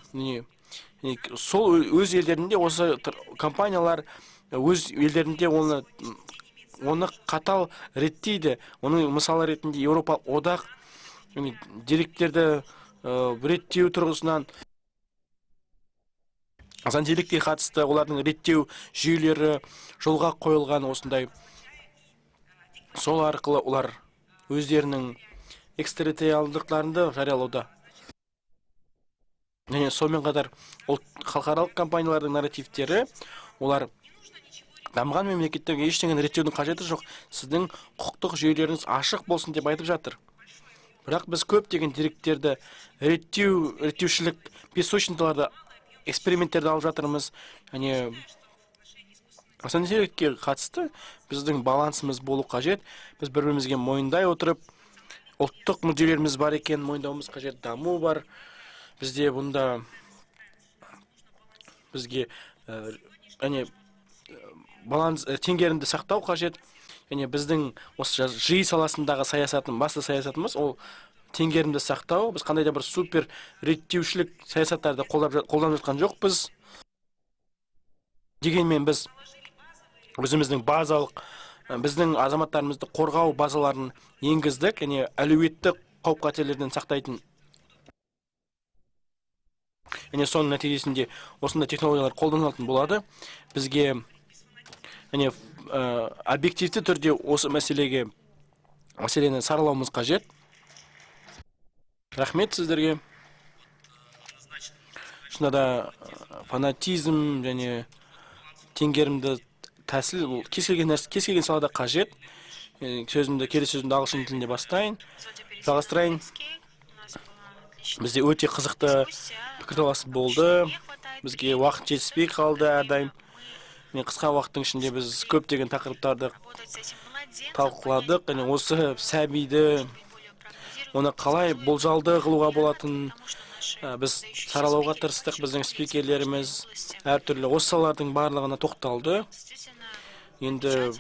Сол өз елдерінде осы компаниялар өз елдерінде оны оны қатал реттейді. Оның мысалы ретінде Еуропа одақ деректерді реттеу тұрғысынан заңгерлікке қатысты олардың реттеу жүйелері жолға қойылған осындай. Сол арқылы олар өздерінің экстерриториалдықтарында жариялауда. Және сонымен қатар халықаралық компаниялардың нарративтері, олар дамыған мемлекеттерге ештеңені реттеудің қажеті жоқ. Сіздің құқықтық жүйелеріңіз ашық болсын деп айтып жатыр. Бірақ біз көптеген деректерді реттеушілік песочницаларды эксперименттерді алып жатырмыз. Және заңгерлікке қатысты біздің балансымыз болу қажет. Біз бір-бірімізге мойындай отырып, ұлттық мүдделеріміз бар екен, мойындауымыз қажет, даму бар. Бізде бұнда бізге баланс теңгерімді сақтау қажет. Және біздің осы жиі саласындағы басты саясатымыз ол теңгерімді сақтау. Біз қандай да бір супер реттеушілік саясаттарды қолданып жатқан жоқпыз. Дегенмен біз өзіміздің базалық, біздің азаматтарымызды қорғау базаларын енгіздік, және әлеуетті қауіп-қатерлерден сақтайтын. Және соның нәтижесінде осындай технологиялар қолданылатын болады. Бізге объективті түрде осы мәселені саралауымыз қажет. Рахмет сіздерге. Шында да фанатизм және теңгерімді тәсіл кез келген салада қажет. Келесі сөзімді ағылшын тілінде бастайын. Жалғастырайын. Бізде өте қызықты пікірталас болды. Бізге уақыт жетіспей қалды әрдайым. Қысқа уақыттың ішінде біз көптеген тақырыптарды талқыладық. Осы сәбиді, оны қалай болжалды қылуға болатын біз саралауға тырыстық. Біздің спикерлеріміз әртүрлі осы салалардың барлығына тоқталды. Енді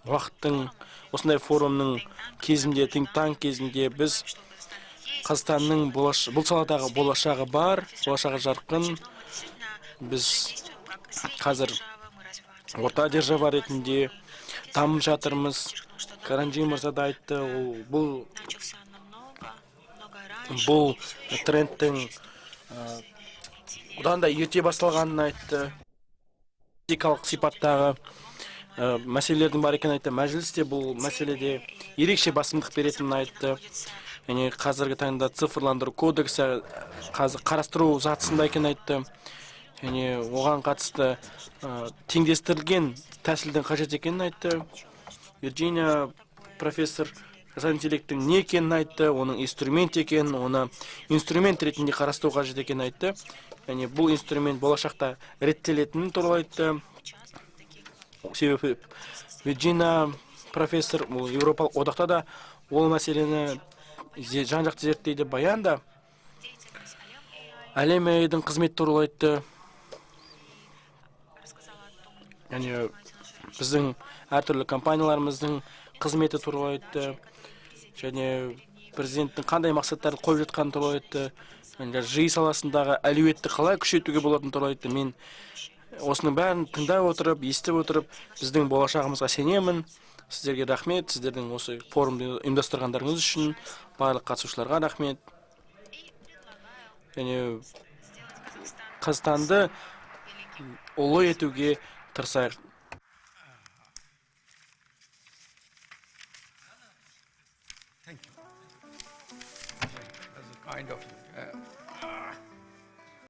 уақыттың осындай форумның кезінде, think tank кезінде біз Қазақстанның бұл саладағы болашағы бар, болашағы жарқын. Біз қазір орта держава ретінде дамып жатырмыз. Каранджи мырза да айтты, бұл трендтің одан да ерте басталғанын айтты. Этикалық сипаттағы мәселелердің бар екенін айтты. Мәжілісте бұл мәселеде ерекше басымдық беретінін айтты. Және қазіргі таңда цифрландыру кодексі қарастыру сатысында екенін айтты. Және оған қатысты теңдестірілген тәсілдің қажет екенін айтты. Вирджиния профессор жасанды интеллекттің не екенін айтты, оның инструмент екенін, оны инструмент ретінде қарастыру қажет екенін айтты. Және бұл инструмент болашақта реттелетінін туралы айтты. Себебі Вирджиния профессор Еуропалық одақта да ол мәселені жан-жақты зерттейді. Баянда әлем әйелдің қызмет туралы айтты. Және біздің әртүрлі компанияларымыздың қызметі туралы айтты. Және президенттің қандай мақсаттарды қойып жатқаны туралы айтты. Жиі саласындағы әлеуетті қалай күшейтуге болатын туралы айтты. Мен осының бәрін тыңдап отырып, естіп отырып, біздің болашағымызға сенемін. Сіздерге рахмет, сіздердің осы форумды ұйымдастырғандарыңыз үшін, барлық қатысушыларға рахмет. Және Қазақстанды ұлы етуге тырысайық. Thank you. That's kind of you.